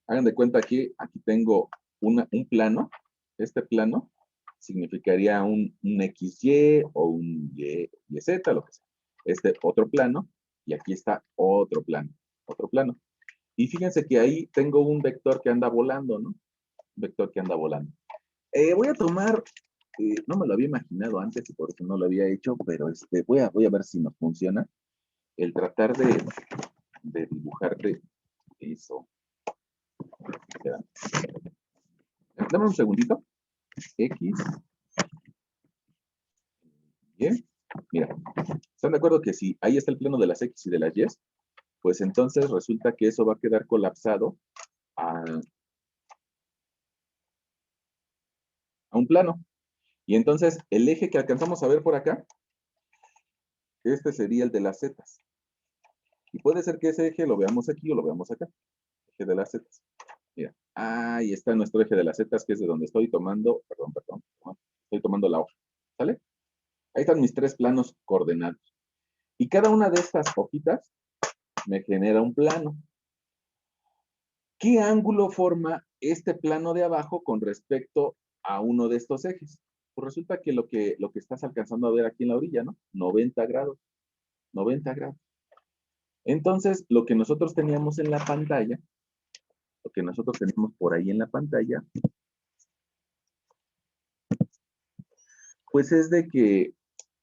Hagan de cuenta que aquí tengo un plano. Este plano significaría un XY o un YZ, lo que sea. Este otro plano, y aquí está otro plano. Y fíjense que ahí tengo un vector que anda volando, ¿no? Un vector que anda volando. Voy a tomar no me lo había imaginado antes y por eso no lo había hecho, pero voy a ver si nos funciona. El tratar de dibujarte eso. Espera. Dame un segundito. X, Y. Mira, ¿están de acuerdo que si ahí está el plano de las X y de las Y? Pues entonces resulta que eso va a quedar colapsado a un plano. Y entonces el eje que alcanzamos a ver por acá, este sería el de las Z. Y puede ser que ese eje lo veamos aquí o lo veamos acá. Eje de las Z. Mira, ahí está nuestro eje de las Z, que es de donde estoy tomando, perdón, estoy tomando la hoja. ¿Sale? Ahí están mis tres planos coordenados. Y cada una de estas hojitas me genera un plano. ¿Qué ángulo forma este plano de abajo con respecto a uno de estos ejes? Pues resulta que lo que estás alcanzando a ver aquí en la orilla, ¿no? 90 grados. 90 grados. Entonces, lo que nosotros teníamos en la pantalla, lo que nosotros tenemos por ahí en la pantalla, pues es de que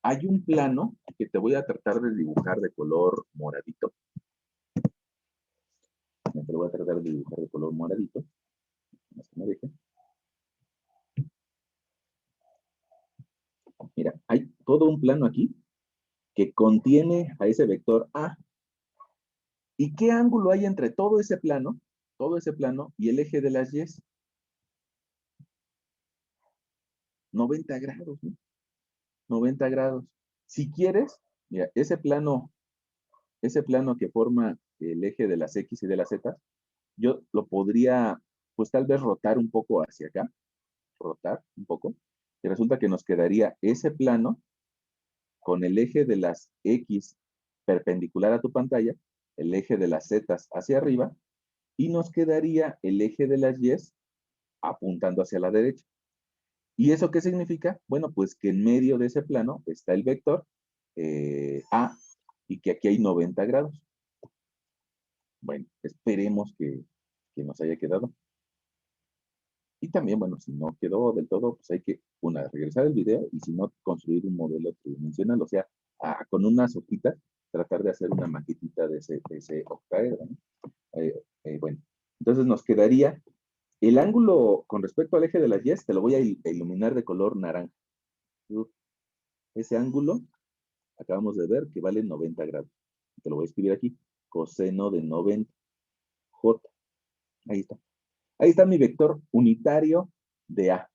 hay un plano que te voy a tratar de dibujar de color moradito. Te lo voy a tratar de dibujar de color moradito. Me deje. Mira, hay todo un plano aquí que contiene a ese vector A. ¿Y qué ángulo hay entre todo ese plano y el eje de las Y? 90 grados, ¿no? 90 grados. Si quieres, mira, ese plano que forma el eje de las X y de las Z, yo lo podría, pues tal vez rotar un poco hacia acá, rotar un poco, y resulta que nos quedaría ese plano con el eje de las X perpendicular a tu pantalla, el eje de las Z hacia arriba, y nos quedaría el eje de las Y apuntando hacia la derecha. ¿Y eso qué significa? Bueno, pues que en medio de ese plano está el vector A y que aquí hay 90 grados. Bueno, esperemos que nos haya quedado. Y también, bueno, si no quedó del todo, pues hay que, regresar el video y si no, construir un modelo tridimensional, o sea, con unas hojitas, tratar de hacer una maquetita de ese octaedro, ¿no? Bueno, entonces nos quedaría el ángulo con respecto al eje de las Y, te lo voy a iluminar de color naranja. Ese ángulo, acabamos de ver que vale 90 grados. Te lo voy a escribir aquí, coseno de 90, J. Ahí está. Ahí está mi vector unitario de A.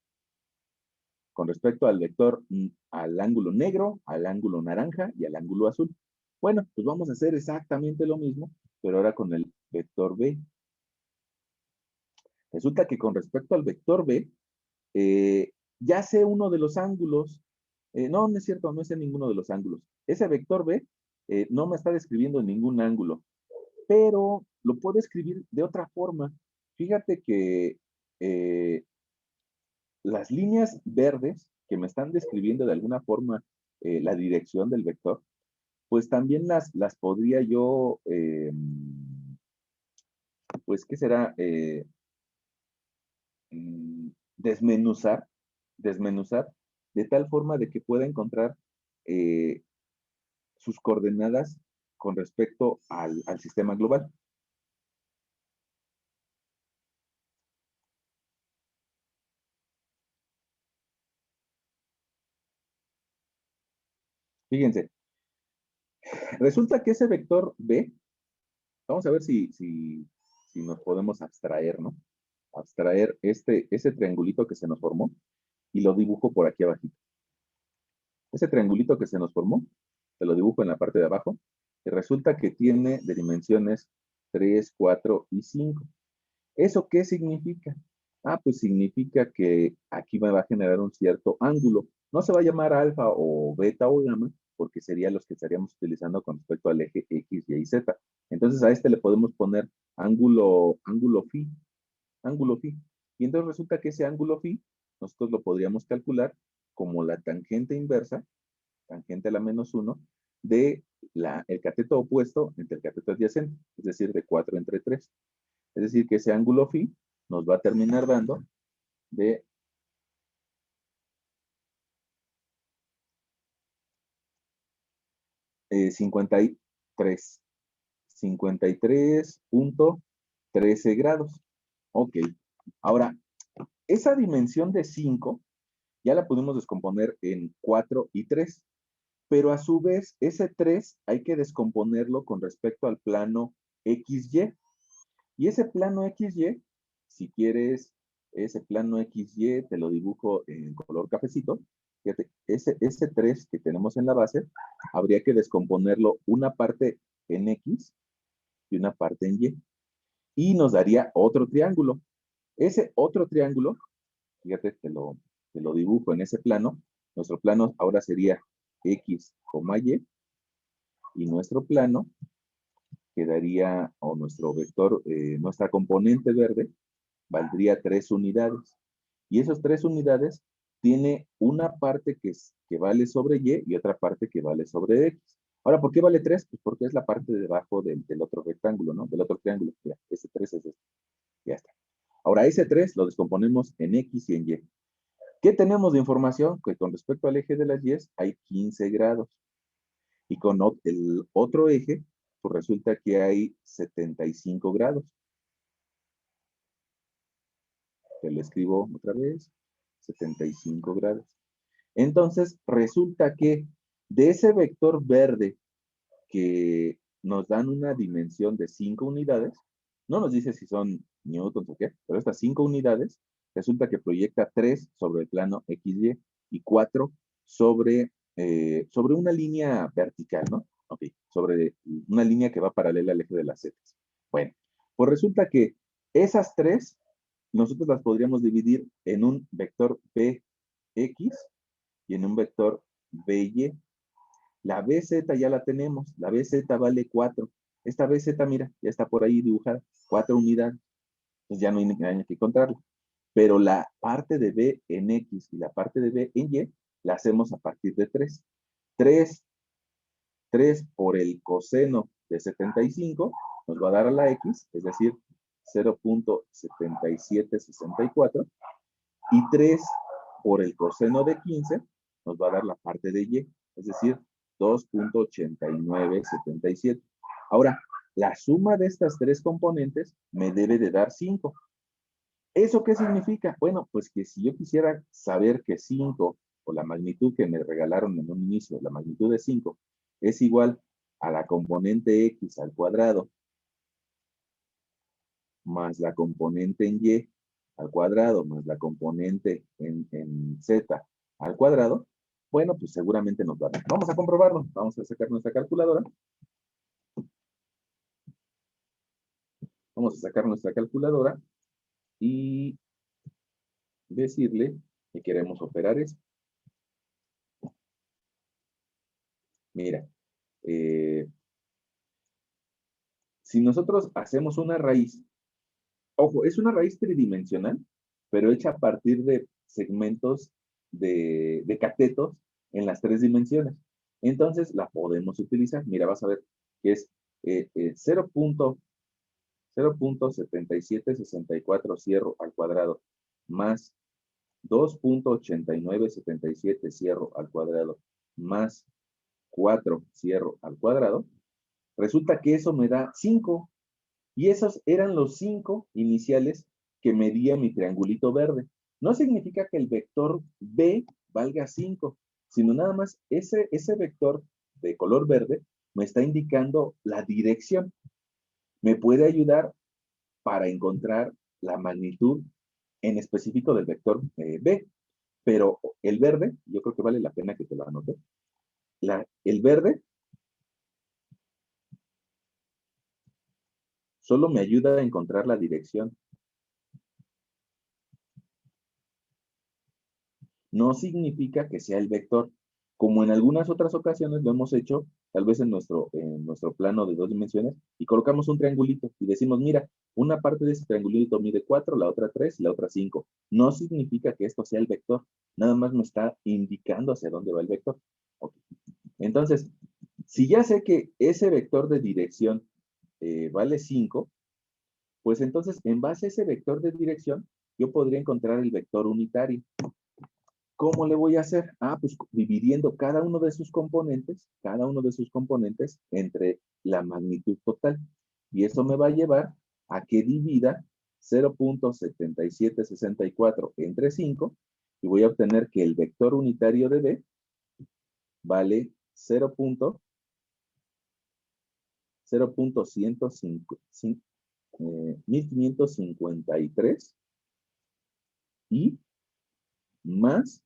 Con respecto al vector, al ángulo negro, al ángulo naranja y al ángulo azul. Bueno, pues vamos a hacer exactamente lo mismo, pero ahora con el vector B. Resulta que con respecto al vector B, ya sé uno de los ángulos. No, no es cierto, no sé ninguno de los ángulos. Ese vector B no me está describiendo ningún ángulo, pero lo puedo escribir de otra forma. Fíjate que las líneas verdes que me están describiendo de alguna forma la dirección del vector, pues también las podría yo, pues, ¿qué será? Desmenuzar, desmenuzar, de tal forma de que pueda encontrar eh, sus coordenadas con respecto al sistema global. Fíjense, resulta que ese vector B, vamos a ver si nos podemos abstraer, ¿no? Abstraer ese triangulito que se nos formó y lo dibujo por aquí abajito. Ese triangulito que se nos formó, te lo dibujo en la parte de abajo, y resulta que tiene de dimensiones 3, 4 y 5. ¿Eso qué significa? Ah, pues significa que aquí me va a generar un cierto ángulo. No se va a llamar alfa o beta o gamma, porque serían los que estaríamos utilizando con respecto al eje X, Y y Z. Entonces a este le podemos poner ángulo phi, ángulo phi. Y entonces resulta que ese ángulo phi, nosotros lo podríamos calcular como la tangente inversa, tangente a la -1, de el cateto opuesto entre el cateto adyacente, es decir, de 4 entre 3. Es decir, que ese ángulo phi nos va a terminar dando de 53. 53.13 grados. Ok. Ahora, esa dimensión de 5 ya la pudimos descomponer en 4 y 3, pero a su vez ese 3 hay que descomponerlo con respecto al plano XY. Y ese plano XY, si quieres, ese plano XY te lo dibujo en color cafecito. Fíjate, ese 3 que tenemos en la base, habría que descomponerlo una parte en X y una parte en Y. Y nos daría otro triángulo. Ese otro triángulo, fíjate, te lo dibujo en ese plano. Nuestro plano ahora sería X, Y nuestro plano quedaría, o nuestro vector, nuestra componente verde, valdría 3 unidades. Y esas 3 unidades tiene una parte que vale sobre Y otra parte que vale sobre X. Ahora, ¿por qué vale 3? Pues porque es la parte de debajo del otro rectángulo, ¿no? Del otro triángulo. Ya, ese 3 es este. Ya está. Ahora, ese 3 lo descomponemos en X y en Y. ¿Qué tenemos de información? Que con respecto al eje de las Y hay 15 grados. Y con el otro eje, pues resulta que hay 75 grados. Te lo escribo otra vez, 75 grados. Entonces, resulta que de ese vector verde que nos dan una dimensión de 5 unidades, no nos dice si son newtons o qué, pero estas 5 unidades, resulta que proyecta 3 sobre el plano XY y 4 sobre una línea vertical, ¿no? Ok, sobre una línea que va paralela al eje de las Z. Bueno, pues resulta que esas 3 nosotros las podríamos dividir en un vector BX y en un vector BY. La BZ ya la tenemos, la BZ vale 4. Esta BZ, mira, ya está por ahí dibujada, 4 unidades. Entonces ya no hay que encontrarla. Pero la parte de B en X y la parte de B en Y la hacemos a partir de 3. 3 por el coseno de 75 nos va a dar a la X, es decir, 0.7764. Y 3 por el coseno de 15 nos va a dar la parte de Y, es decir, 2.8977. Ahora, la suma de estas 3 componentes me debe de dar 5. ¿Eso qué significa? Bueno, pues que si yo quisiera saber que 5, o la magnitud que me regalaron en un inicio, la magnitud de 5, es igual a la componente X al cuadrado más la componente en Y al cuadrado más la componente en Z al cuadrado, bueno, pues seguramente nos va a dar. Vamos a comprobarlo. Vamos a sacar nuestra calculadora. Vamos a sacar nuestra calculadora y decirle que queremos operar esto. Mira, si nosotros hacemos una raíz, ojo, es una raíz tridimensional, pero hecha a partir de segmentos de catetos en las 3 dimensiones. Entonces la podemos utilizar. Mira, vas a ver que es 0.7764 cierro al cuadrado más 2.8977 cierro al cuadrado más 4 cierro al cuadrado. Resulta que eso me da 5. Y esos eran los 5 iniciales que medía mi triangulito verde. No significa que el vector B valga 5, sino nada más ese vector de color verde me está indicando la dirección. Me puede ayudar para encontrar la magnitud en específico del vector B. Pero el verde, yo creo que vale la pena que te lo anote. El verde solo me ayuda a encontrar la dirección. No significa que sea el vector, como en algunas otras ocasiones lo hemos hecho, tal vez en nuestro plano de 2 dimensiones, y colocamos un triangulito y decimos, mira, una parte de ese triangulito mide 4, la otra 3 y la otra 5. No significa que esto sea el vector, nada más me está indicando hacia dónde va el vector. Okay. Entonces, si ya sé que ese vector de dirección vale 5, pues entonces en base a ese vector de dirección, yo podría encontrar el vector unitario. ¿Cómo le voy a hacer? Pues dividiendo cada uno de sus componentes entre la magnitud total. Y eso me va a llevar a que divida 0.7764 entre 5 y voy a obtener que el vector unitario de B vale 1553 y más,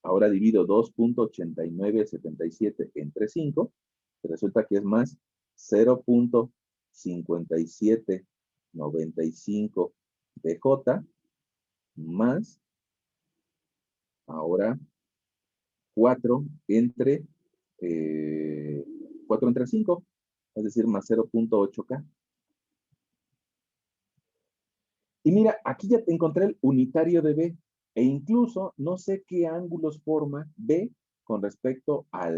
ahora divido 2.8977 entre 5, resulta que es más 0.5795 de J más, ahora 4 entre 5, es decir, más 0.8K. Y mira, aquí ya te encontré el unitario de B, e incluso no sé qué ángulos forma B con respecto a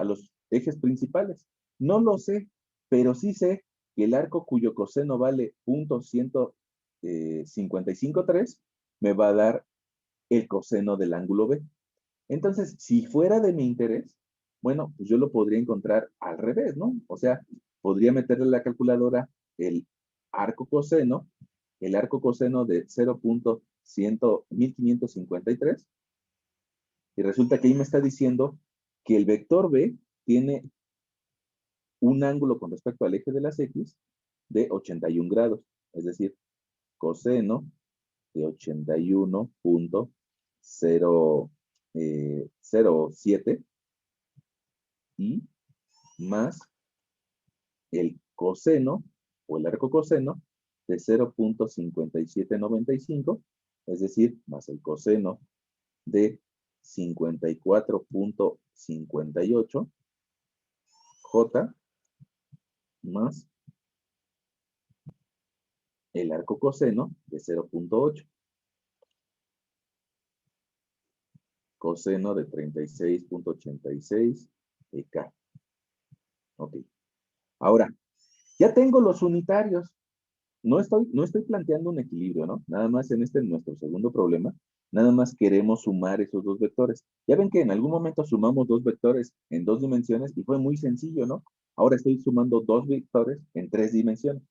los ejes principales. No lo sé, pero sí sé que el arco cuyo coseno vale 0.1553 me va a dar el coseno del ángulo B. Entonces, si fuera de mi interés, bueno, pues yo lo podría encontrar al revés, ¿no? O sea, podría meterle a la calculadora el arco coseno de 0.1553 y resulta que ahí me está diciendo que el vector B tiene un ángulo con respecto al eje de las X de 81 grados, es decir, coseno de 81.07 y más el coseno o el arco coseno de 0.5795, es decir, más el coseno de 54.58 J más el arco coseno de 0.8, coseno de 36.86 de K. Ok. Ahora, ya tengo los unitarios. No estoy planteando un equilibrio, ¿no? Nada más en nuestro segundo problema, nada más queremos sumar esos dos vectores. Ya ven que en algún momento sumamos dos vectores en 2 dimensiones y fue muy sencillo, ¿no? Ahora estoy sumando 2 vectores en 3 dimensiones.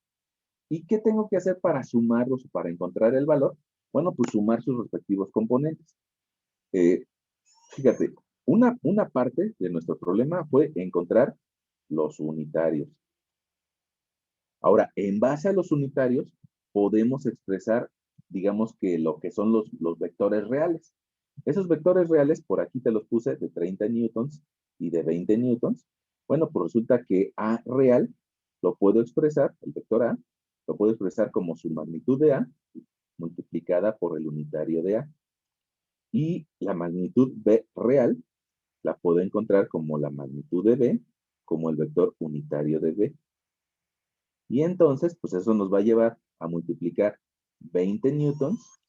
¿Y qué tengo que hacer para sumarlos o para encontrar el valor? Bueno, pues sumar sus respectivos componentes. Fíjate, una parte de nuestro problema fue encontrar los unitarios. Ahora, en base a los unitarios, podemos expresar, digamos que lo que son los vectores reales. Esos vectores reales, por aquí te los puse, de 30 newtons y de 20 newtons. Bueno, pues resulta que A real lo puedo expresar, el vector A, lo puedo expresar como su magnitud de A multiplicada por el unitario de A. Y la magnitud B real la puedo encontrar como la magnitud de B, como el vector unitario de B. Y entonces, pues eso nos va a llevar a multiplicar 20 newtons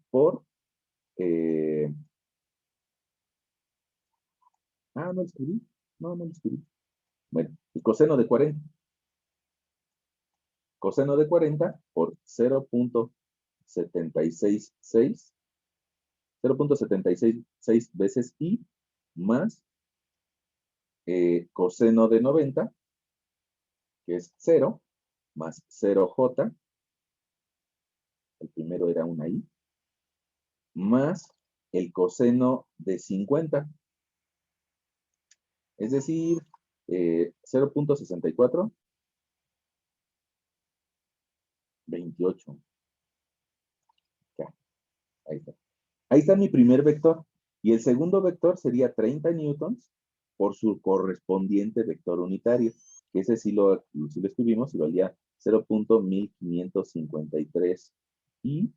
por... no lo escribí. No lo escribí. Bueno, el coseno de 40. Coseno de 40 por 0.766 veces I más coseno de 90, que es 0, más 0J, el primero era una I, más el coseno de 50, es decir, 0.64, 28. Ya, ahí está. Ahí está mi primer vector. Y el segundo vector sería 30 newtons por su correspondiente vector unitario. Que ese sí lo escribimos y valía 0.1553 y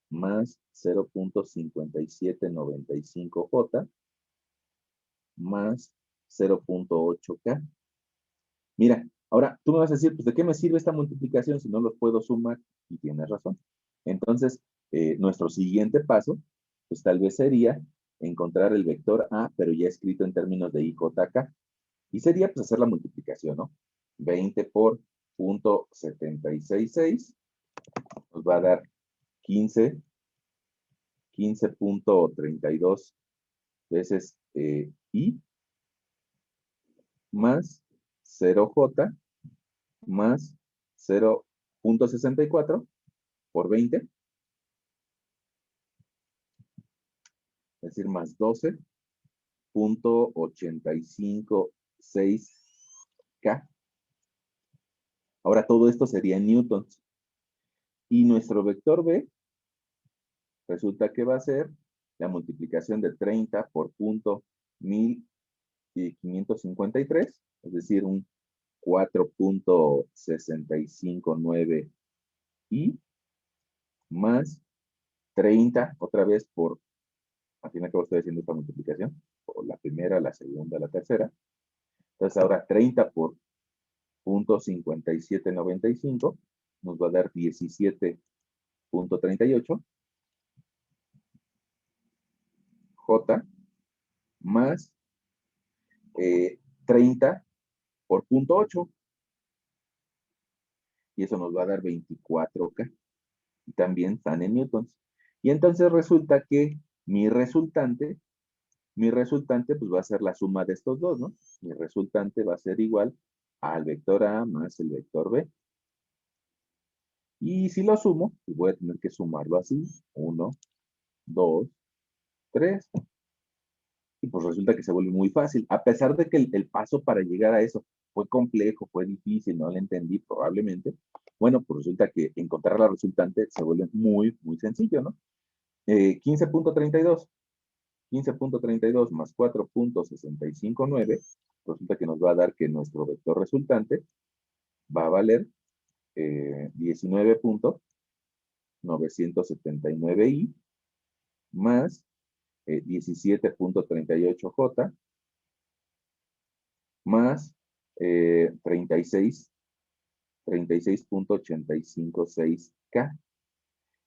más 0.5795J más 0.8K. Mira, ahora tú me vas a decir, pues ¿de qué me sirve esta multiplicación si no los puedo sumar? Y tienes razón. Entonces, nuestro siguiente paso, pues tal vez sería encontrar el vector A, pero ya escrito en términos de IJK. Y sería pues hacer la multiplicación, ¿no? 20 por .766 nos va a dar 15.32 veces I más 0J más 0.64 por 20, es decir, más 12.856K. Ahora todo esto sería en newtons. Y nuestro vector B resulta que va a ser la multiplicación de 30 por punto 1553, es decir, un 4.659 I más 30, otra vez por, al final que estoy haciendo esta multiplicación, por la primera, la segunda, la tercera. Entonces ahora 30 por punto 5795 nos va a dar 17.38 J más 30 por punto 8 y eso nos va a dar 24K y también están en newtons. Y entonces resulta que mi resultante pues va a ser la suma de estos dos, ¿no? Mi resultante va a ser igual al vector A más el vector B. Y si lo sumo, pues voy a tener que sumarlo así. 1, 2, 3. Y pues resulta que se vuelve muy fácil. A pesar de que el paso para llegar a eso fue complejo, fue difícil, no lo entendí probablemente. Bueno, pues resulta que encontrar la resultante se vuelve muy, muy sencillo, ¿no? 15.32. 15.32 más 4.659, resulta que nos va a dar que nuestro vector resultante va a valer 19.979i más 17.38j más 36.856K.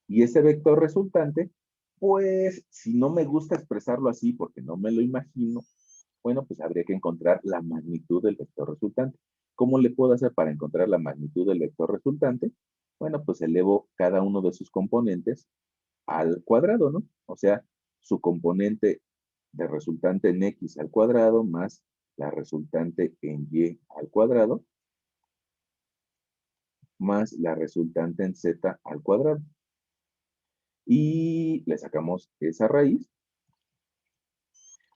Y ese vector resultante, pues, si no me gusta expresarlo así porque no me lo imagino, bueno, pues habría que encontrar la magnitud del vector resultante. ¿Cómo le puedo hacer para encontrar la magnitud del vector resultante? Bueno, pues elevo cada uno de sus componentes al cuadrado, ¿no? O sea, su componente de resultante en X al cuadrado más la resultante en Y al cuadrado más la resultante en Z al cuadrado. Y le sacamos esa raíz.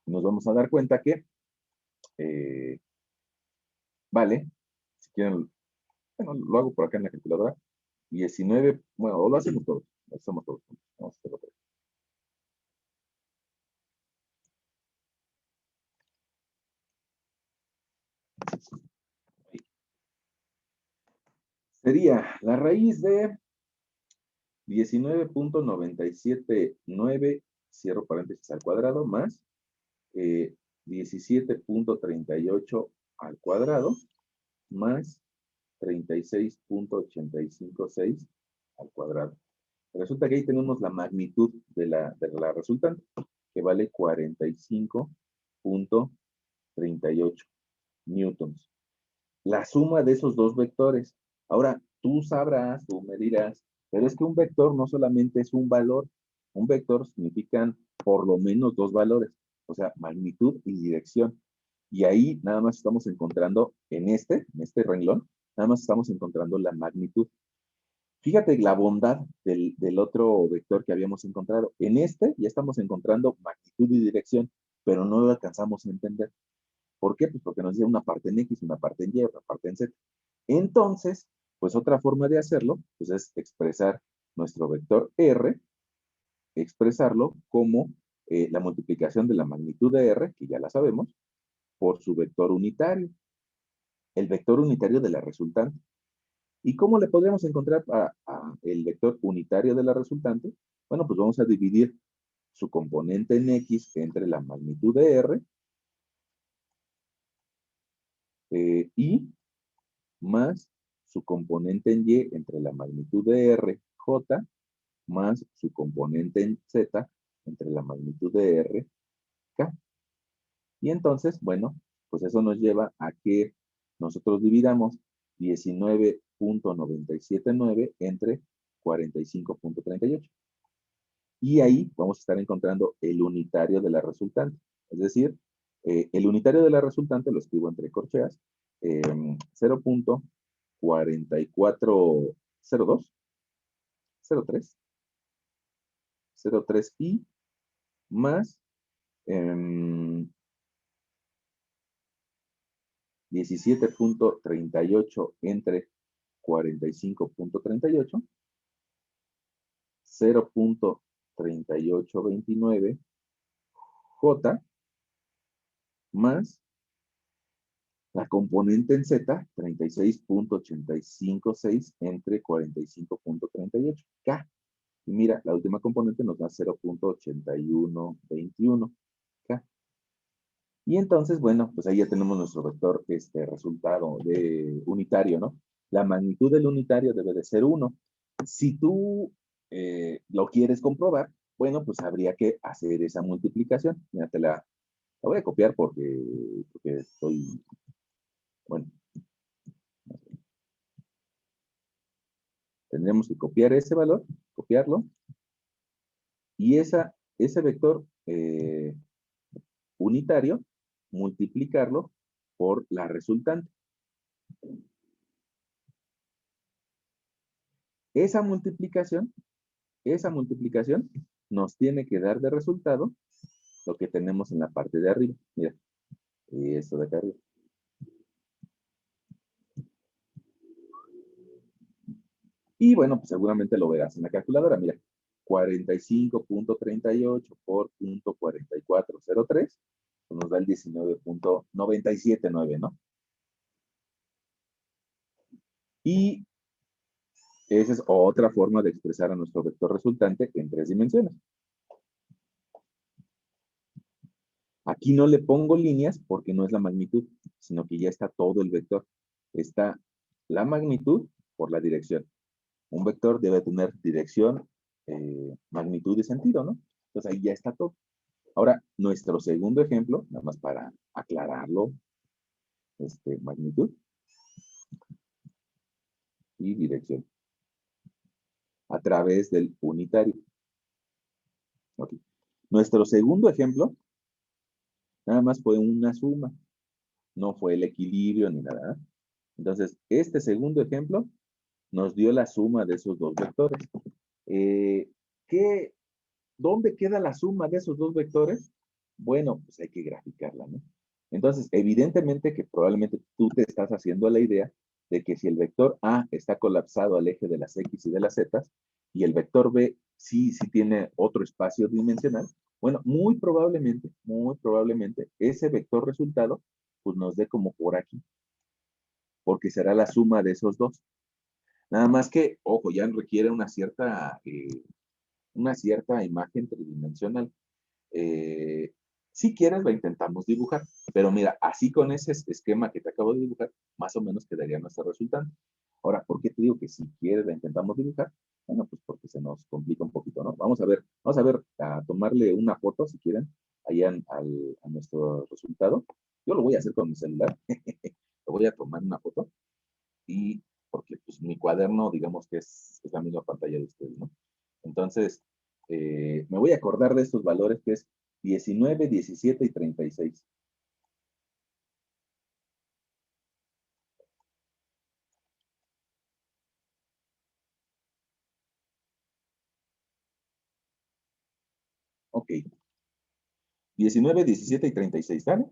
Nos vamos a dar cuenta que, vale, si quieren, bueno, lo hago por acá en la calculadora, 19, bueno, o lo hacemos todos, lo hacemos todos. Vamos a hacerlo todos. Sería la raíz de 19.979, cierro paréntesis al cuadrado, más 17.38 al cuadrado, más 36.856 al cuadrado. Resulta que ahí tenemos la magnitud de la resultante, que vale 45.38 newtons. La suma de esos dos vectores. Ahora, tú sabrás, tú me dirás, pero es que un vector no solamente es un valor. Un vector significan por lo menos dos valores, o sea, magnitud y dirección. Y ahí nada más estamos encontrando en este renglón, nada más estamos encontrando la magnitud. Fíjate la bondad del otro vector que habíamos encontrado. En este ya estamos encontrando magnitud y dirección, pero no lo alcanzamos a entender. ¿Por qué? Pues porque nos dice una parte en X, una parte en Y, otra parte en Z. Entonces, pues otra forma de hacerlo, pues es expresar nuestro vector R, expresarlo como la multiplicación de la magnitud de R, que ya la sabemos, por su vector unitario, el vector unitario de la resultante. ¿Y cómo le podríamos encontrar a el vector unitario de la resultante? Bueno, pues vamos a dividir su componente en X entre la magnitud de R y más su componente en Y entre la magnitud de R, J, más su componente en Z entre la magnitud de R, K. Y entonces, bueno, pues eso nos lleva a que nosotros dividamos 19.979 entre 45.38. Y ahí vamos a estar encontrando el unitario de la resultante. Es decir, el unitario de la resultante lo escribo entre corcheas, 0.4402, 03, 03i más 17.38 entre 45.38, 0.3829 J más la componente en Z, 36.856 entre 45.38 K. Y mira, la última componente nos da 0.8121 K. Y entonces, bueno, pues ahí ya tenemos nuestro vector resultado de unitario, ¿no? La magnitud del unitario debe de ser 1. Si tú lo quieres comprobar, bueno, pues habría que hacer esa multiplicación. Mira, la voy a copiar porque estoy, bueno, tendremos que copiar ese valor, copiarlo, y ese vector unitario, multiplicarlo por la resultante. Esa multiplicación nos tiene que dar de resultado lo que tenemos en la parte de arriba. Mira, esto de acá arriba. Y bueno, pues seguramente lo verás en la calculadora. Mira, 45.38 por .4403 pues nos da el 19.979, ¿no? Y esa es otra forma de expresar a nuestro vector resultante en 3 dimensiones. Aquí no le pongo líneas porque no es la magnitud, sino que ya está todo el vector. Está la magnitud por la dirección. Un vector debe tener dirección, magnitud y sentido, ¿no? Entonces ahí ya está todo. Ahora, nuestro segundo ejemplo, nada más para aclararlo, magnitud y dirección a través del unitario. Okay. Nuestro segundo ejemplo, nada más fue una suma, no fue el equilibrio ni nada. Entonces, este segundo ejemplo nos dio la suma de esos dos vectores. ¿Dónde queda la suma de esos dos vectores? Bueno, pues hay que graficarla, ¿no? Entonces, evidentemente que probablemente tú te estás haciendo la idea de que si el vector A está colapsado al eje de las X y de las Z, y el vector B sí tiene otro espacio dimensional, bueno, muy probablemente, ese vector resultado, pues nos dé como por aquí, porque será la suma de esos dos. Nada más que, ojo, ya requiere una cierta imagen tridimensional. Si quieres, la intentamos dibujar, pero mira, así con ese esquema que te acabo de dibujar, más o menos quedaría nuestro resultado. Ahora, ¿por qué te digo que si quieres la intentamos dibujar? Bueno, pues porque se nos complica un poquito, ¿no? Vamos a ver, a tomarle una foto, si quieren, allá a nuestro resultado. Yo lo voy a hacer con mi celular. Lo voy a tomar una foto y porque pues mi cuaderno, digamos que es la misma pantalla de ustedes, ¿no? Entonces, me voy a acordar de estos valores que es 19, 17 y 36. Ok. 19, 17 y 36, ¿vale?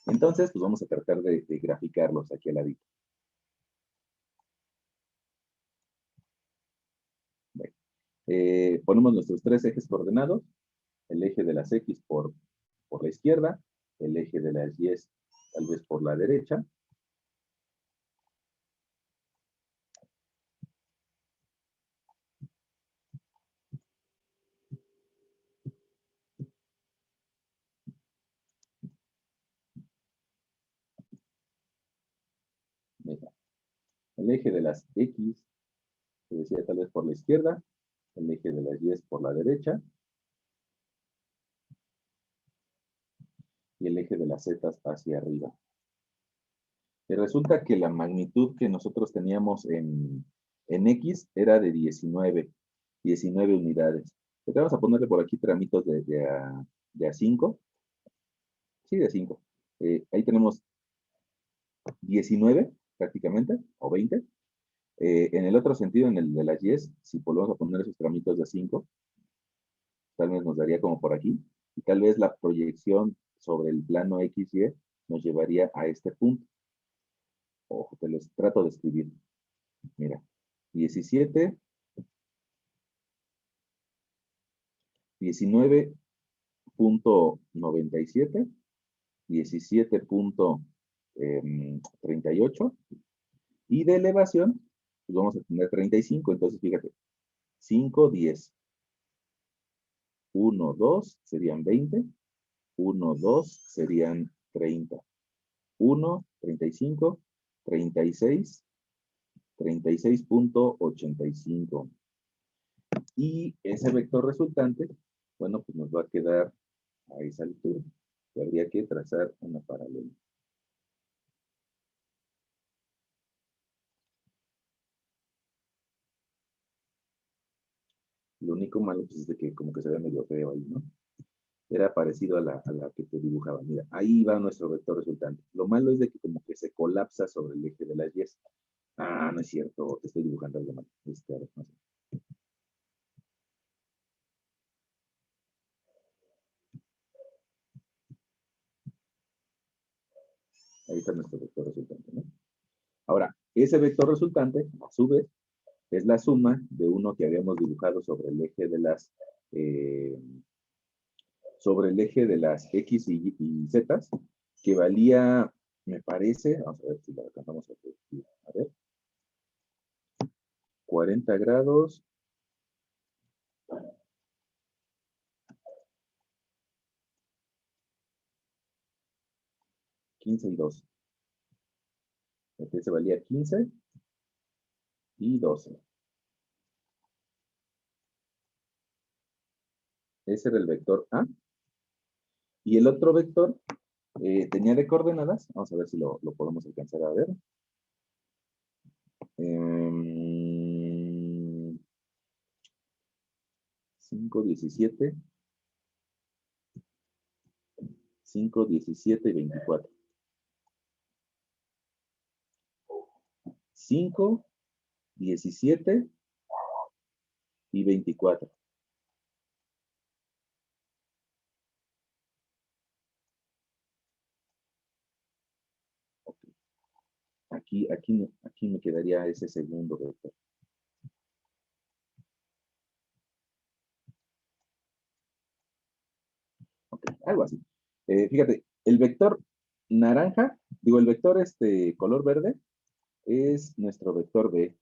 Entonces, pues vamos a tratar de graficarlos aquí al ladito. Bueno, ponemos nuestros tres ejes coordenados. El eje de las X por la izquierda, el eje de las Y tal vez por la derecha. El eje de las X, que decía tal vez por la izquierda, el eje de las Y por la derecha, y el eje de las Z hacia arriba. Y resulta que la magnitud que nosotros teníamos en En X era de 19 unidades. Entonces vamos a ponerle por aquí tramitos de a 5. Sí, de 5. Ahí tenemos 19 prácticamente, o 20. En el otro sentido, en el de las Y, si volvemos a poner esos tramitos de 5, tal vez nos daría como por aquí, y tal vez la proyección sobre el plano XY nos llevaría a este punto. Ojo, te los trato de escribir. Mira, 17, 19.97, 17.38, y de elevación, pues vamos a tener 35. Entonces, fíjate, 5, 10, 1, 2 serían 20, 1, 2 serían 30, 1, 35, 36, 36.85. Y ese vector resultante, bueno, pues nos va a quedar a esa altura. Y habría que trazar una paralela. Lo único malo pues, es de que como que se ve medio feo ahí, ¿no? Era parecido a la que te dibujaba. Mira, ahí va nuestro vector resultante. Lo malo es de que como que se colapsa sobre el eje de las Y. Ah, no es cierto, te estoy dibujando algo mal. A ver, no sé. Ahí está nuestro vector resultante, ¿no? Ahora, ese vector resultante, a su vez, es la suma de uno que habíamos dibujado sobre el eje de las X y Z, que valía, me parece, vamos a ver si lo alcanzamos a ver, 40 grados, 15 y 12. Este valía 15 y 12. Ese era el vector A. Y el otro vector tenía de coordenadas, vamos a ver si lo podemos alcanzar a ver. 5, 17, 5, 17 y 24. 5, 17 y 24. Okay. Aquí me quedaría ese segundo vector. Okay, algo así. Fíjate, el vector naranja, digo, el vector color verde es nuestro vector B.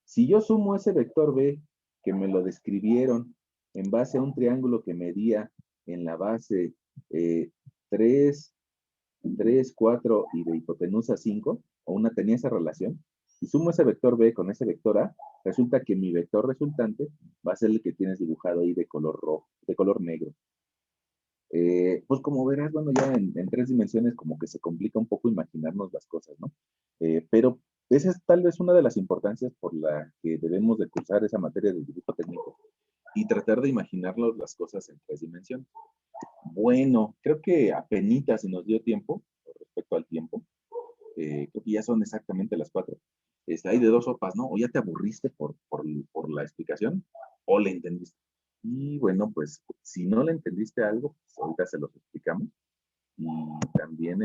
Si yo sumo ese vector B, que me lo describieron en base a un triángulo que medía en la base 3, 3, 4 y de hipotenusa 5, tenía esa relación, y sumo ese vector B con ese vector A, resulta que mi vector resultante va a ser el que tienes dibujado ahí de color rojo, de color negro. Pues como verás, bueno, ya en 3 dimensiones como que se complica un poco imaginarnos las cosas, ¿no? Pero esa es tal vez una de las importancias por la que debemos de cursar esa materia del dibujo técnico y tratar de imaginarnos las cosas en 3 dimensiones. Bueno, creo que apenas si nos dio tiempo, respecto al tiempo, creo que ya son exactamente las 4. Hay de dos sopas, ¿no? O ya te aburriste por la explicación, o le entendiste. Y bueno, pues si no le entendiste algo, pues ahorita se los explicamos. Y también